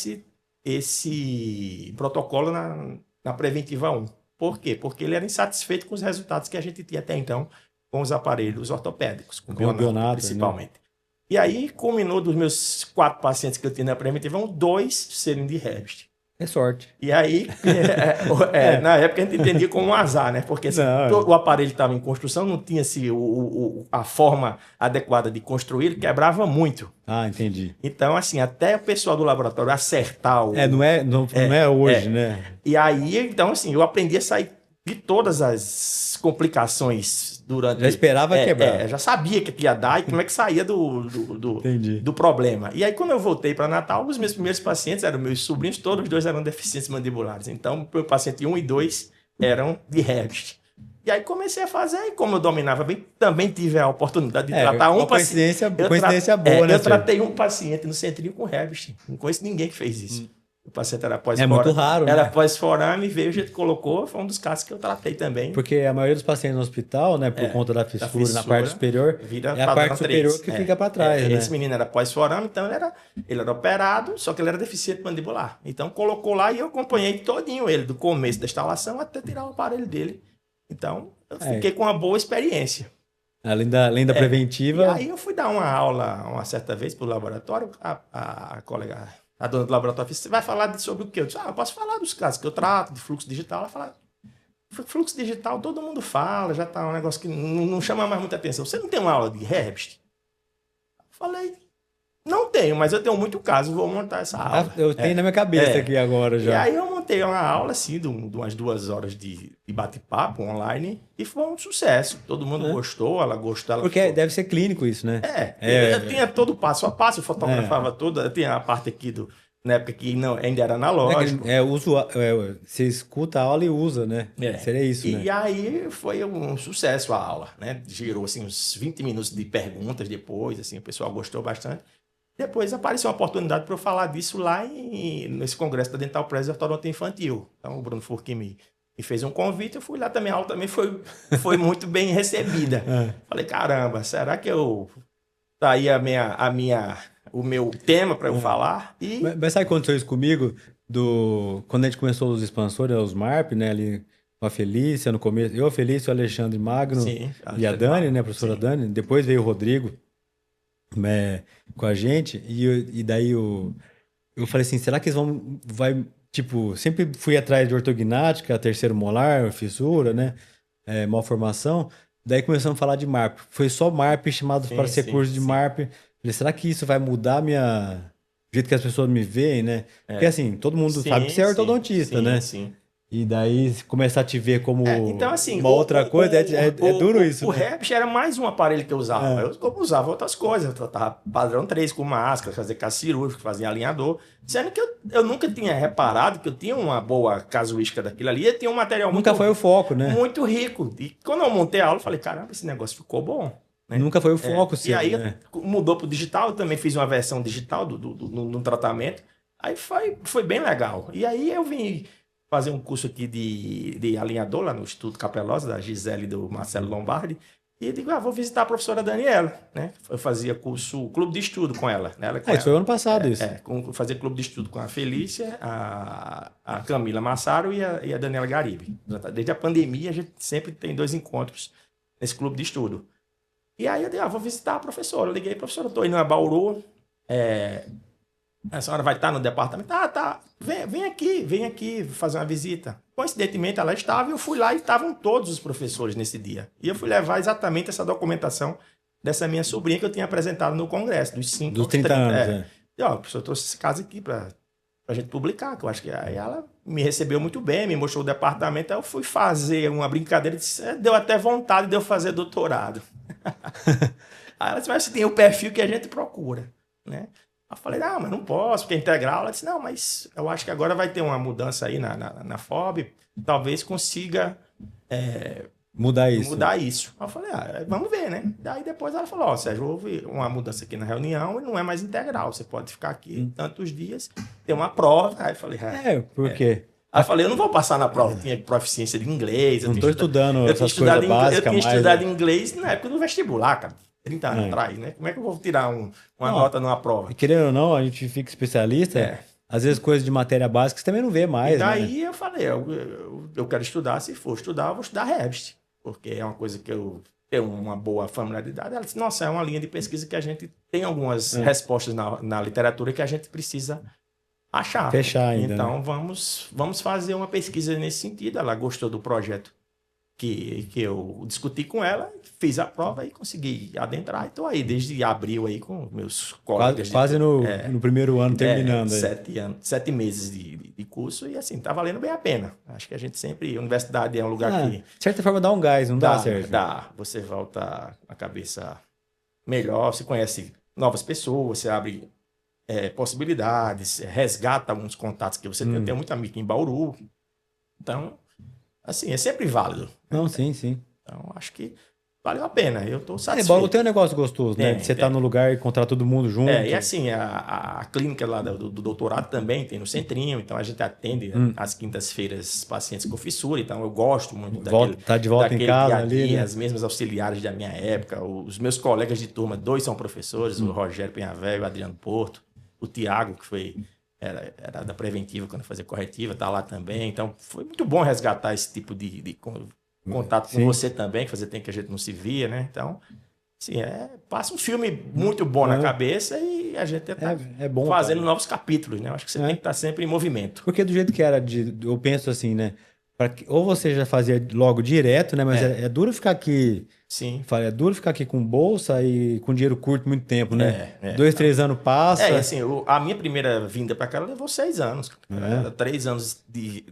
esse protocolo na Preventiva 1. Por quê? Porque ele era insatisfeito com os resultados que a gente tinha até então com os aparelhos ortopédicos, com o Bionato, principalmente. Né? E aí, culminou dos meus 4 pacientes que eu tinha na preventiva, 2 serem de Revit. É sorte. E aí, na época a gente entendia como um azar, né? Porque assim, o aparelho estava em construção, não tinha assim, a forma adequada de construir, ele quebrava muito. Ah, entendi. Então, assim, até o pessoal do laboratório acertar o... Não é hoje, né? E aí, então, assim, eu aprendi a sair de todas as complicações durante... Já esperava quebrar. Já sabia que ia dar e como é que saía do problema. E aí, quando eu voltei para Natal, os meus primeiros pacientes eram meus sobrinhos, todos os 2 eram deficientes mandibulares. Então, o paciente 1 e 2 eram de Revit. E aí comecei a fazer, e como eu dominava bem, também tive a oportunidade de tratar um paciente. Coincidência boa, né? Eu tratei um paciente no centrinho com Revit. Não conheço ninguém que fez isso. O paciente era pós-forame. É muito raro, Era né? pós-forame, veio, a gente colocou, foi um dos casos que eu tratei também. Porque a maioria dos pacientes no hospital, né, por conta da fissura na parte superior, é a parte superior que fica para trás, né? Esse menino era pós-forame, então ele era operado, só que ele era deficiente mandibular. Então colocou lá e eu acompanhei todinho ele, do começo da instalação até tirar o aparelho dele. Então eu fiquei com uma boa experiência. Além da preventiva... E aí eu fui dar uma aula uma certa vez para o laboratório, a colega... A dona do laboratório, você vai falar sobre o quê? Eu disse, eu posso falar dos casos que eu trato, de fluxo digital. Ela fala, fluxo digital todo mundo fala, já tá um negócio que não chama mais muita atenção. Você não tem uma aula de Revit? Falei, não tenho, mas eu tenho muito caso, vou montar essa aula. Eu tenho na minha cabeça aqui agora já. E aí eu montei uma aula, assim, de umas 2 horas de bate-papo online e foi um sucesso. Todo mundo gostou, ela gostou. Porque deve ser clínico isso, né? Eu tinha todo o passo a passo, eu fotografava tudo, eu tinha a parte aqui na época que ainda era analógico. Você escuta a aula e usa, né? Seria isso, né? E aí foi um sucesso a aula, né? Girou, assim, uns 20 minutos de perguntas depois, assim, o pessoal gostou bastante. Depois apareceu uma oportunidade para eu falar disso lá nesse congresso da Dental Press Ortodontia Infantil. Então o Bruno Furquim me fez um convite, eu fui lá também, a aula também foi muito bem recebida. Falei, caramba, será que tá aí o meu tema para eu falar? Mas sabe o que aconteceu isso comigo? Quando a gente começou os expansores, os MARP, né, ali com a Felícia no começo, eu, a Felícia, o Alexandre Magno e a Dani, né, a professora Dani, depois veio o Rodrigo, com a gente, e daí eu falei assim, será que eles tipo, sempre fui atrás de ortognática, terceiro molar, fissura, né, malformação, daí começamos a falar de MARP, foi só MARP chamados para ser curso de MARP, falei, será que isso vai mudar o jeito que as pessoas me veem, né, porque assim, todo mundo sabe que você é ortodontista, né, e daí começar a te ver como então, assim, uma outra coisa, é duro isso. O Revit era mais um aparelho que eu usava. Eu usava outras coisas. Eu tratava padrão 3 com máscara, fazia caso cirúrgico, fazia alinhador. Sendo que eu nunca tinha reparado que eu tinha uma boa casuística daquilo ali. Eu tinha um material nunca foi o foco, né? Muito rico. E quando eu montei a aula, eu falei, caramba, esse negócio ficou bom. Né? Nunca foi o foco, E aí mudou pro digital. Eu também fiz uma versão digital no tratamento. Aí foi bem legal. E aí eu vim fazer um curso aqui de alinhador lá no Instituto Capelosa, da Gisele e do Marcelo Lombardi, e digo, vou visitar a professora Daniela, né? Eu fazia clube de estudo com ela. Né? Isso foi ano passado, isso. Fazia clube de estudo com a Felícia, a Camila Massaro e a Daniela Garibe. Desde a pandemia, a gente sempre tem 2 encontros nesse clube de estudo. E aí eu digo, vou visitar a professora. Eu liguei, professora, estou indo a Bauru, a senhora vai estar no departamento? Tá. Vem aqui fazer uma visita. Coincidentemente, ela estava e eu fui lá e estavam todos os professores nesse dia. E eu fui levar exatamente essa documentação dessa minha sobrinha que eu tinha apresentado no congresso, dos 30 anos. E, o professor trouxe esse caso aqui para a gente publicar, que eu acho que aí ela me recebeu muito bem, me mostrou o departamento, aí eu fui fazer uma brincadeira e disse, deu até vontade de eu fazer doutorado. Aí ela disse, mas você tem o perfil que a gente procura, né? Eu falei, mas não posso, porque é integral. Ela disse, não, mas eu acho que agora vai ter uma mudança aí na FOB, talvez consiga mudar isso. Eu falei, vamos ver, né? Daí depois ela falou, Sérgio, houve uma mudança aqui na reunião e não é mais integral, você pode ficar aqui tantos dias, tem uma prova. Aí eu falei, por quê? Aí eu falei, eu não vou passar na prova, eu tinha proficiência de inglês. Não estou estudando essas coisas básicas. Eu tinha estudado inglês na época do vestibular, cara. 30 anos atrás, né? Como é que eu vou tirar uma nota numa prova? Querendo ou não, a gente fica especialista. Às vezes coisas de matéria básica você também não vê mais. E daí eu falei, eu quero estudar, se for estudar, eu vou estudar Revit. Porque é uma coisa que eu ter uma boa familiaridade. Ela disse, nossa, é uma linha de pesquisa que a gente tem algumas respostas na literatura que a gente precisa achar. Fechar ainda, então, né? vamos fazer uma pesquisa nesse sentido. Ela gostou do projeto que eu discuti com ela, fiz a prova e consegui adentrar. Estou aí desde abril aí com meus colegas. Quase no primeiro ano terminando. 7 meses de curso e assim, tá valendo bem a pena. Acho que a gente sempre, a universidade é um lugar que... De certa forma dá um gás, não dá, Sérgio? Dá, você volta a cabeça melhor, você conhece novas pessoas, você abre possibilidades, resgata alguns contatos que você tem. Eu tenho muito amigo em Bauru. Então, assim, é sempre válido. Não, sim. Então, acho que valeu a pena. Eu estou satisfeito. Bauru tem um negócio gostoso, né? De você estar no lugar e encontrar todo mundo junto. E assim, a clínica lá do doutorado também tem no centrinho, então a gente atende às quintas-feiras pacientes com fissura, então eu gosto muito Tá de volta em casa ali, né? As mesmas auxiliares da minha época, os meus colegas de turma, 2 são professores, o Rogério Penhavel e o Adriano Porto, o Tiago, que era da preventiva quando eu fazia corretiva, tá lá também, então foi muito bom resgatar esse tipo de contato com você também, que fazia tempo que a gente não se via, né? Então, assim, passa um filme muito bom na cabeça e a gente tá bom, fazendo novos capítulos, né? Eu acho que você tem que estar sempre em movimento. Porque do jeito que era, eu penso assim, né? Ou você já fazia logo direto, né? Mas é duro ficar aqui... Sim. É duro ficar aqui com bolsa e com dinheiro curto muito tempo, né? 2, 3 anos passa. E assim, a minha primeira vinda para cá levou 6 anos. 3 anos de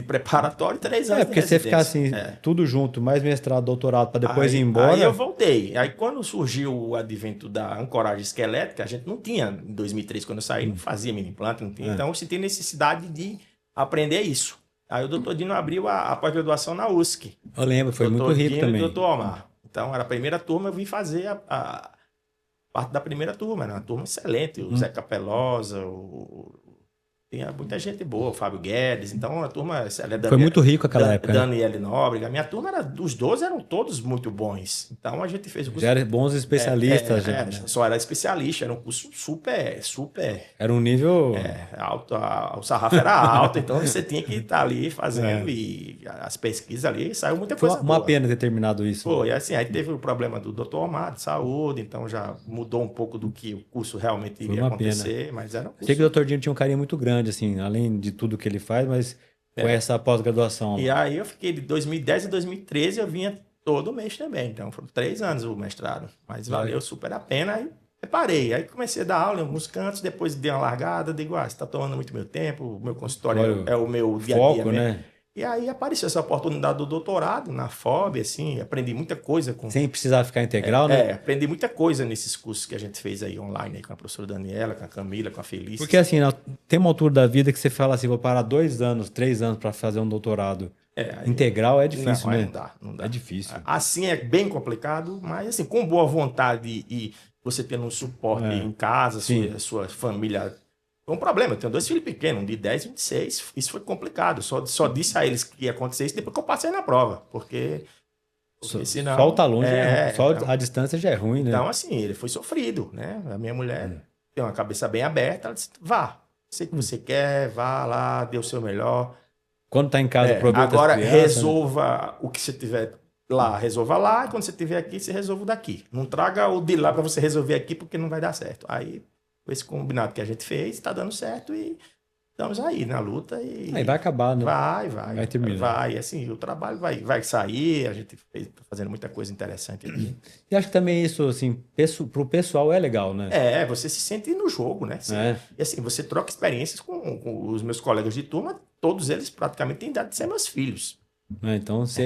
preparatório e 3 anos de porque residência. Você ficar assim, tudo junto, mais mestrado, doutorado, para depois ir embora. Aí eu voltei. Aí quando surgiu o advento da ancoragem esquelética, a gente não tinha, em 2003, quando eu saí, não fazia mini implante, não tinha. Então eu senti necessidade de aprender isso. Aí o doutor Dino abriu a pós-graduação na USC. Eu lembro, foi muito rico Dino também. E o doutor Omar. Então era a primeira turma, eu vim fazer a parte da primeira turma. Era uma turma excelente. O Zé Capelosa, tinha muita gente boa, o Fábio Guedes, então a turma... Foi muito rico aquela época. Daniele Nóbrega. A minha turma, os 12 eram todos muito bons. Então a gente fez o curso... Já eram bons especialistas. Só era especialista, era um curso super... Era um nível... alto, o sarrafo era alto, então você tinha que estar ali fazendo e as pesquisas ali, saiu muita coisa boa. Foi uma pena ter terminado isso. Foi, assim, aí teve o problema do Dr. Omar, de saúde, então já mudou um pouco do que o curso realmente iria acontecer, pena. mas era um curso... Sei que o Dr. Dino tinha um carinho muito grande, assim, além de tudo que ele faz, mas com essa pós-graduação. E aí eu fiquei de 2010 a 2013, eu vinha todo mês também, então foram 3 anos o mestrado, mas valeu super a pena, aí parei, aí comecei a dar aula em alguns cantos, depois dei uma largada, digo, você está tomando muito meu tempo, o meu consultório é o meu dia a dia foco, mesmo. Né? E aí apareceu essa oportunidade do doutorado na FOB, assim, aprendi muita coisa. Sem precisar ficar integral, né? Aprendi muita coisa nesses cursos que a gente fez aí online, aí, com a professora Daniela, com a Camila, com a Felícia. Porque assim, tem uma altura da vida que você fala assim, vou parar 2 anos, 3 anos para fazer um doutorado. Integral é difícil, né? Não dá. É difícil. Assim é bem complicado, mas assim, com boa vontade e você tendo um suporte em casa, sua família... Foi um problema, eu tenho 2 filhos pequenos, um de 10 e um de 6. Isso foi complicado. Só disse a eles que ia acontecer isso depois que eu passei na prova. Porque senão... Só o tá longe só então, a distância já é ruim, né? Então, assim, ele foi sofrido, né? A minha mulher tem uma cabeça bem aberta, ela disse, vá. Sei que você quer, vá lá, dê o seu melhor. Quando tá em casa, aproveita agora, as crianças, resolva o que você tiver lá, resolva lá. E quando você estiver aqui, você resolva o daqui. Não traga o de lá para você resolver aqui, porque não vai dar certo. Aí... esse combinado que a gente fez, está dando certo e estamos aí na luta. Aí vai acabar, né? Vai terminar. Vai, assim, o trabalho vai sair, a gente está fazendo muita coisa interessante aqui. E acho que também isso, assim, pro pessoal é legal, né? Você se sente no jogo, né? E assim, você troca experiências com os meus colegas de turma, todos eles praticamente têm idade de ser meus filhos. Então você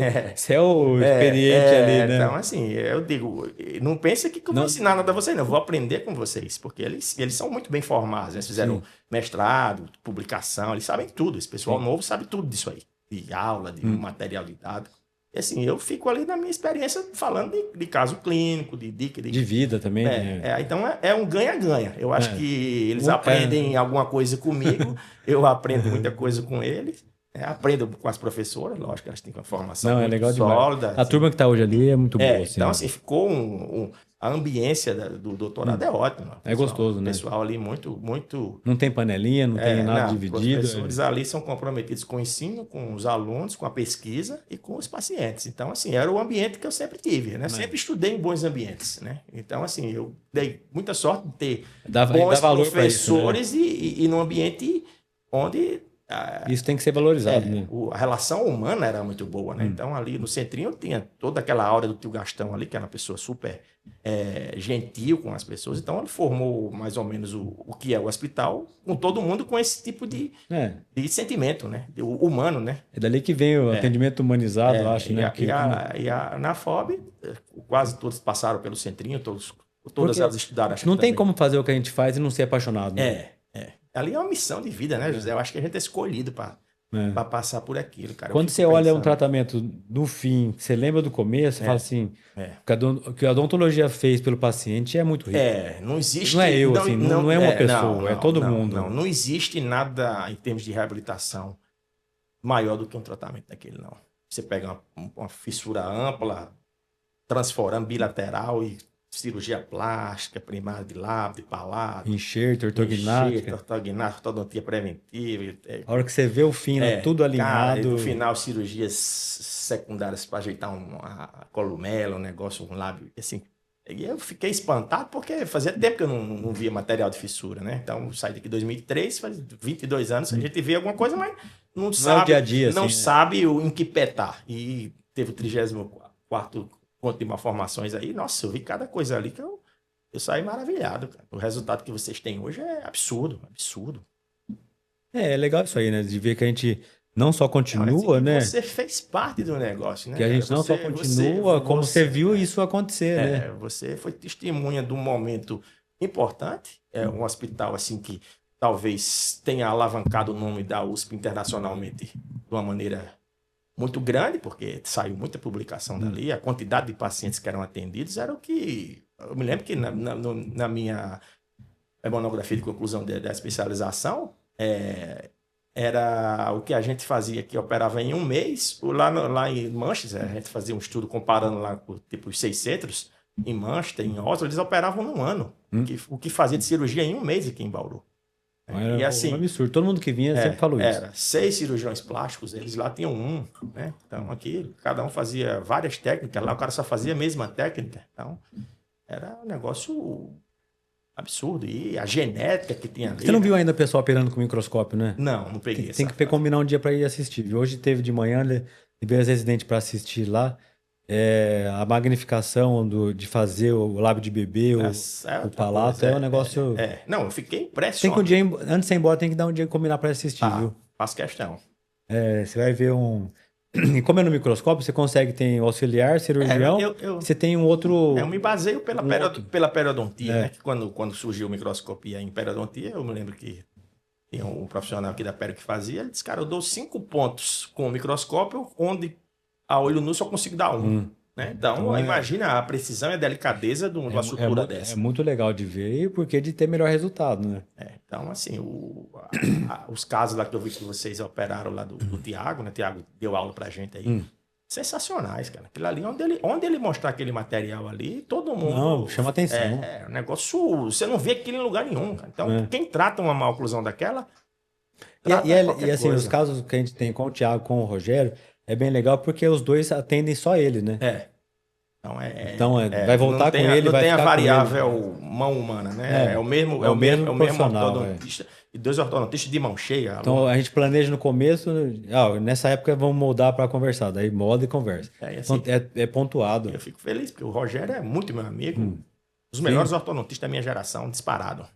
é o experiente ali, né? Então, assim, eu digo, não pense que eu vou ensinar nada a vocês, não. Eu vou aprender com vocês, porque eles são muito bem formados. Eles fizeram mestrado, publicação, eles sabem tudo. Esse pessoal novo sabe tudo disso aí. De aula, de material didático. E assim, eu fico ali na minha experiência falando de caso clínico, de dica. De vida também. Então é um ganha-ganha. Eu acho que eles aprendem alguma coisa comigo, eu aprendo muita coisa com eles. Aprendo com as professoras, lógico, elas têm uma formação Não, é muito legal sólida. demais. A Assim. turma que tá hoje ali é muito boa, assim. Então, assim, ficou a ambiência do doutorado é ótima. É gostoso, né? O pessoal ali muito... Não tem panelinha, não tem nada dividido. Os professores ali são comprometidos com o ensino, com os alunos, com a pesquisa e com os pacientes. Então, assim, era o ambiente que eu sempre tive, né? Sempre estudei em bons ambientes, né? Então, assim, eu dei muita sorte de ter bons professores isso, né? e num ambiente onde... Isso tem que ser valorizado, né? A relação humana era muito boa, né? Então, ali no centrinho tinha toda aquela aura do tio Gastão ali, que era uma pessoa super gentil com as pessoas. Então, ele formou mais ou menos o que é o hospital, com todo mundo com esse tipo de sentimento, né? Humano, né? É dali que vem o atendimento humanizado, eu acho, né? Na FOB, quase todos passaram pelo centrinho, todas elas estudaram. Não tem como fazer o que a gente faz e não ser apaixonado, né? Ali é uma missão de vida, né, José? Eu acho que a gente é escolhido para passar por aquilo, cara. Quando você olha um tratamento do fim, você lembra do começo, você fala assim, o que a odontologia fez pelo paciente é muito rico. Não existe... Não é eu, assim, não é uma pessoa, é todo mundo. Não existe nada em termos de reabilitação maior do que um tratamento daquele, não. Você pega uma fissura ampla, transformando bilateral e cirurgia plástica, primária de lábio, de palato. Enxerto, ortognática. Ortodontia preventiva. A hora que você vê o fim, tudo alinhado. Cara, no final, cirurgias secundárias para ajeitar uma columela, um negócio, um lábio. Assim, e eu fiquei espantado porque fazia tempo que eu não via material de fissura, né? Então, eu saí daqui em 2003, faz 22 anos, a gente vê alguma coisa, mas não sabe, é o dia a dia, não assim, sabe o em que petar. E teve o 34º conto de malformações aí, nossa, eu vi cada coisa ali que eu saí maravilhado, cara. O resultado que vocês têm hoje é absurdo. É legal isso aí, né? De ver que a gente não só continua, né? Você fez parte do negócio, né? Que a gente não só continua, como você viu isso acontecer, né? Você foi testemunha de um momento importante. É um hospital, assim, que talvez tenha alavancado o nome da USP internacionalmente de uma maneira muito grande, porque saiu muita publicação dali, a quantidade de pacientes que eram atendidos era o que... Eu me lembro que na minha monografia de conclusão da especialização, era o que a gente fazia, que operava em um mês, lá em Manchester, a gente fazia um estudo comparando lá com tipo, os 6 centros, em Manchester, em Oslo, eles operavam num ano, o que fazia de cirurgia em um mês aqui em Bauru. E assim, um absurdo. Todo mundo que vinha sempre falou isso. Era 6 cirurgiões plásticos, eles lá tinham um, né? Então aqui cada um fazia várias técnicas, lá o cara só fazia a mesma técnica. Então era um negócio absurdo. E a genética que tinha ali... Você não viu ainda o pessoal operando com microscópio, né? Não peguei. Tem que combinar um dia para ir assistir. Hoje teve de manhã, veio as residentes para assistir lá. A magnificação de fazer o lábio de bebê, o palato, é um negócio... Não, eu fiquei impressionado. Tem que um dia, antes de ir embora, tem que dar um dia combinar para assistir, viu? Faço questão. Você vai ver E como é no microscópio, você consegue, tem auxiliar, cirurgião, você tem um outro... Eu me baseio pela periodontia, né? Que quando surgiu a microscopia em periodontia, eu me lembro que tinha um profissional aqui da Pério que fazia, ele disse, cara, eu dou 5 pontos com o microscópio, onde a olho nu só consigo dar 1. Né? Então imagina a precisão e a delicadeza de uma sutura dessa. É muito legal de ver e porque de ter melhor resultado, né? Então, assim, os casos lá que eu vi que vocês operaram lá do Tiago, né? Tiago deu aula pra gente aí. Sensacionais, cara. Aquilo ali, onde ele mostrar aquele material ali, todo mundo... Não, chama atenção. Um negócio... Você não vê aquilo em lugar nenhum, cara. Então, quem trata uma má oclusão daquela... E assim, os casos que a gente tem com o Tiago, com o Rogério, é bem legal porque os dois atendem só ele, né? Então, vai voltar com ele, vai ficar com ele. Não tem a variável mão humana, né? É o mesmo ortodontista e 2 ortodontistas de mão cheia. Então, a gente planeja no começo, nessa época vamos moldar para conversar, daí molda e conversa. Assim, é pontuado. Eu fico feliz, porque o Rogério é muito meu amigo, um dos melhores ortodontistas da minha geração, disparado.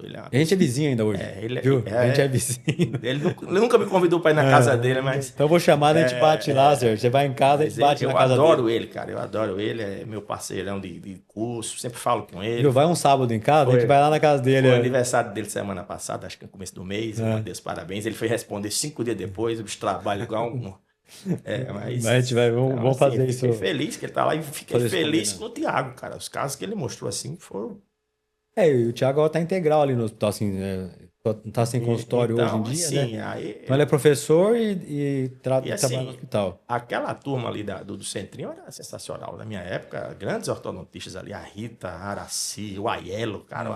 Ele a gente é vizinho ainda hoje. Viu? A gente é vizinho. Ele nunca me convidou para ir na casa dele, mas... Então eu vou chamar, a gente bate lá, Sérgio. Você vai em casa, a gente bate na casa dele. Eu adoro ele, cara. Eu adoro ele. É meu parceirão de curso. Sempre falo com ele. Viu? Vai um sábado em casa, a gente vai lá na casa dele. Foi o aniversário dele semana passada, acho que no começo do mês. Meu Deus, parabéns. Ele foi responder 5 dias depois. Os trabalhos igual mas a gente vai, vamos fazer isso. Fiquei feliz que ele tá lá e fiquei feliz com o Tiago, cara. Os casos que ele mostrou assim foram... E o Thiago tá integral ali no hospital, assim, tá sem consultório Então, hoje em dia, assim, né? aí, Então ele é professor e trabalha assim, no hospital. aquela turma ali do Centrinho era sensacional. Na minha época, grandes ortodontistas ali, a Rita, a Araci, o Aiello, cara,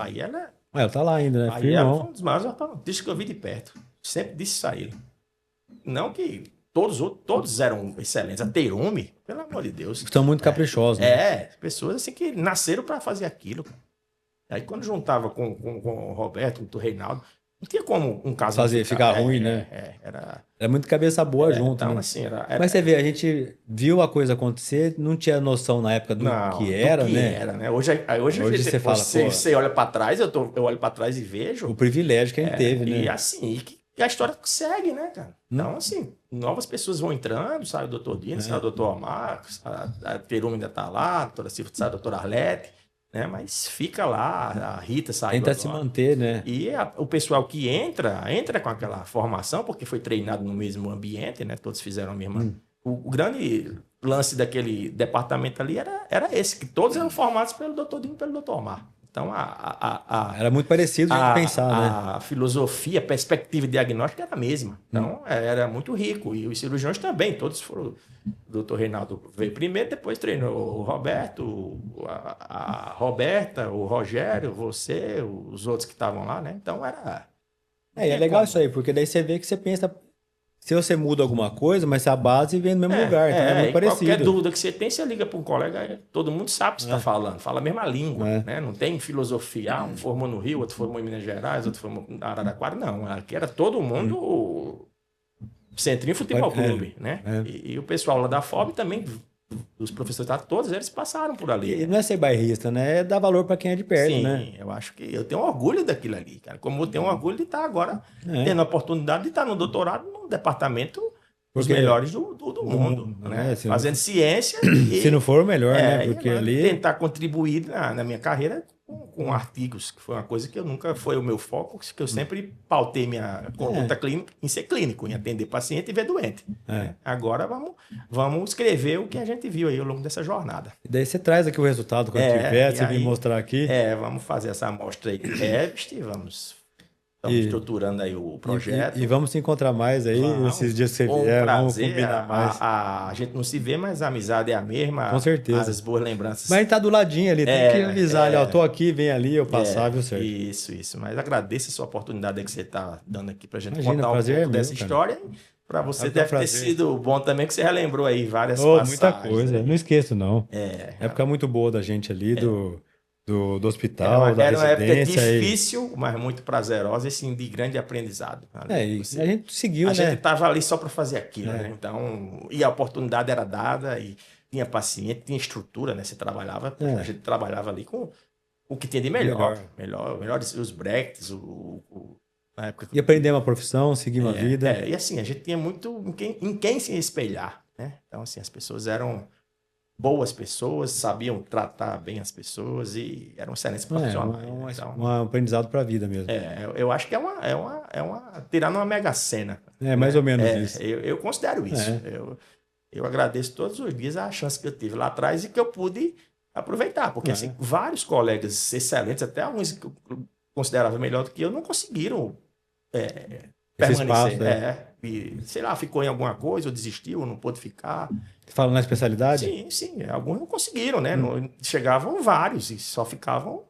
Ela tá lá ainda, né? o Aiello foi Firmão. um dos maiores ortodontistas que eu vi de perto. Sempre disse isso a ele. Não que todos eram excelentes. A Terume, pelo amor de Deus. Estão muito caprichosos, né? Pessoas assim que nasceram para fazer aquilo. Aí quando juntava com o Roberto, com o Reinaldo, não tinha como um caso não Ficar ruim, né? Era, É muito cabeça boa junto, então, né? assim, Mas você vê, a gente viu a coisa acontecer, não tinha noção na época do que era, né? era, né? Hoje Você fala, pô, você olha para trás, eu olho para trás e vejo. o privilégio que a gente teve, E né? assim, e a história segue, né, cara? Então, assim, novas pessoas vão entrando, sai o doutor Dino, sai o doutor Omar, a Terume ainda tá lá, a doutora Silvia, sai a doutora Arlete, né? Mas fica lá, a Rita saiu Tenta agora. se manter, né? E o pessoal que entra com aquela formação, porque foi treinado no mesmo ambiente, né? Todos fizeram a mesma. O grande lance daquele departamento ali era esse, que todos eram formados pelo doutor Dino e pelo doutor Omar. Então, Era muito parecido de pensar, né? a filosofia, a perspectiva diagnóstica era a mesma. Então, era muito rico. E os cirurgiões também, todos foram. O doutor Reinaldo veio primeiro, depois treinou o Roberto, a Roberta, o Rogério, você, os outros que estavam lá, né? Então, era... E é legal isso aí, porque daí você vê que você pensa, se você muda alguma coisa, mas a base vem no mesmo lugar, então é muito e parecido. qualquer dúvida que você tem, você liga para um colega, todo mundo sabe o que você está falando, fala a mesma língua, né? Não tem filosofia, um formou no Rio, outro formou em Minas Gerais, outro formou em Araraquara, não. Aqui era todo mundo Centrinho Futebol Clube, né? E o pessoal lá da FOB também, os professores, todos eles passaram por ali. E não é ser bairrista, né? É dar valor para quem é de perto, Sim, né? eu acho que eu tenho orgulho daquilo ali, cara. Como eu tenho orgulho de estar agora tendo a oportunidade de estar no doutorado num departamento dos melhores do mundo, né? Fazendo ciência e... Se não for o melhor, né? Porque ali... tentar contribuir na minha carreira com artigos, que foi uma coisa que eu nunca foi o meu foco, que eu sempre pautei minha conduta clínica em ser clínico, em atender paciente e ver doente. Agora vamos escrever o que a gente viu aí ao longo dessa jornada. E daí você traz aqui o resultado quando tiver, você vem mostrar aqui. Vamos fazer essa amostra aí de Revst, estamos estruturando aí o projeto. E vamos se encontrar mais aí esses dias que você vier, vamos combinar mais. A gente não se vê, mas a amizade é a mesma. Com certeza. As boas lembranças. Mas ele tá do ladinho ali, tem que avisar ali, ó, tô aqui, vem ali, eu passar, viu, certo? Isso. Mas agradeço a sua oportunidade aí que você tá dando aqui pra gente Imagina, contar um prazer pouco é dessa meu, história. Para você deve ter sido bom também, que você relembrou aí várias passagens. Muita coisa, né? não esqueço não. Época muito boa da gente ali, do hospital, da era uma época residência. difícil, mas muito prazerosa e sim, de grande aprendizado. E a gente seguiu, a né? gente estava ali só para fazer aquilo, né? Então, e a oportunidade era dada e tinha paciente, tinha estrutura, né? Você trabalhava, a gente trabalhava ali com o que tinha de melhor os brackets, na época. E aprendemos a profissão, seguimos a vida. E assim, a gente tinha muito em quem se espelhar, né? Então, assim, as pessoas eram boas pessoas, sabiam tratar bem as pessoas e eram excelentes profissionais. Um aprendizado para a vida mesmo. Eu acho que é uma tirando uma mega cena. Mais ou menos isso. Eu considero isso. Eu agradeço todos os dias a chance que eu tive lá atrás e que eu pude aproveitar, porque assim, vários colegas excelentes, até alguns que eu considerava melhor do que eu, não conseguiram permanecer. Espaço, e, sei lá, ficou em alguma coisa, ou desistiu, ou não pôde ficar. Fala na especialidade? Sim. Alguns não conseguiram, né? Chegavam vários e só ficavam.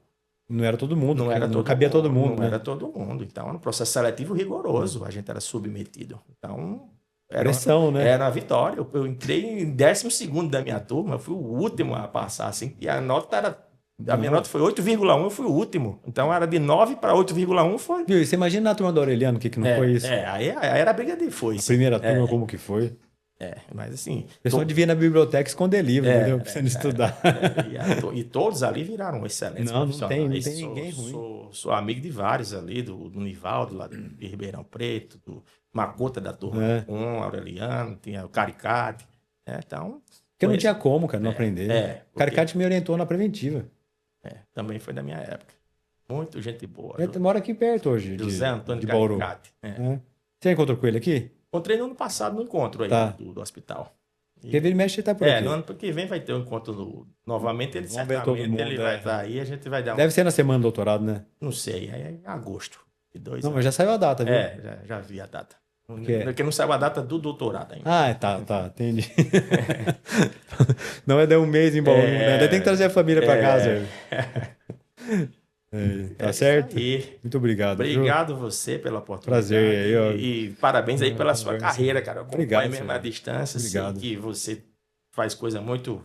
Não era todo mundo, não cabia todo mundo. Não era todo mundo. Então, era um processo seletivo rigoroso, a gente era submetido. Então, pressão, né? Era uma vitória. Eu entrei em 12º da minha turma, eu fui o último a passar, assim, e a nota era. A minha nota foi 8,1, eu fui o último. Então era de 9 para 8,1 foi. Viu? E você imagina na turma do Aureliano, o que não foi isso? Aí era a briga de foice. A primeira turma, como que foi? Mas assim. O pessoal devia ir na biblioteca esconder livro, entendeu? Precisando estudar. E todos ali viraram excelentes profissionais. Não tem ninguém ruim. Sou amigo de vários ali, do Nivaldo, lá de Ribeirão Preto, do Macota da turma 1, Aureliano, tinha o Caricate. Então. Porque não tinha como, cara, não aprender. O Caricate me orientou na preventiva. Também foi da minha época. Muito gente boa. Ele mora aqui perto hoje. José Antônio de Bauru. Caricate. Você encontrou com ele aqui? Encontrei no ano passado no encontro aí do hospital. Porque ele mexe e tá por aqui. No ano que vem vai ter um encontro novamente. Ele vai estar aí, a gente vai dar Deve ser na semana do doutorado, né? Não sei, é em agosto. 22 Não, anos. mas já saiu a data, viu? Já vi a data. Que é? Porque não saiu a data do doutorado ainda. Ah, tá, entendi. Não é dar um mês em Bauru, né? Daí tem que trazer a família pra casa. Tá certo? Aí. Muito obrigado. Obrigado você pela oportunidade. Prazer aí, ó. E parabéns aí pela sua carreira, cara. Eu acompanho Obrigado, mesmo senhor. à distância, Obrigado. sei que você faz coisa muito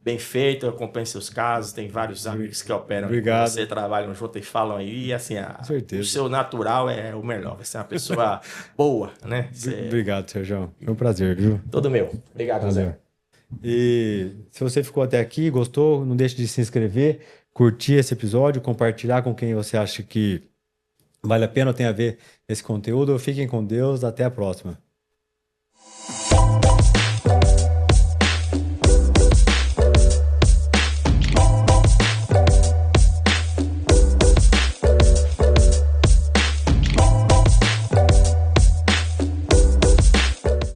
bem feita, eu acompanho seus casos, tem vários amigos que operam Obrigado. com você, trabalham junto e falam aí, e assim, certeza. o seu natural é o melhor, você é uma pessoa boa, né? Obrigado, Sérgio. Foi um prazer, viu? Todo meu. Obrigado, Valeu. José. E se você ficou até aqui, gostou, não deixe de se inscrever, curtir esse episódio, compartilhar com quem você acha que vale a pena ou tem a ver esse conteúdo. Fiquem com Deus, até a próxima.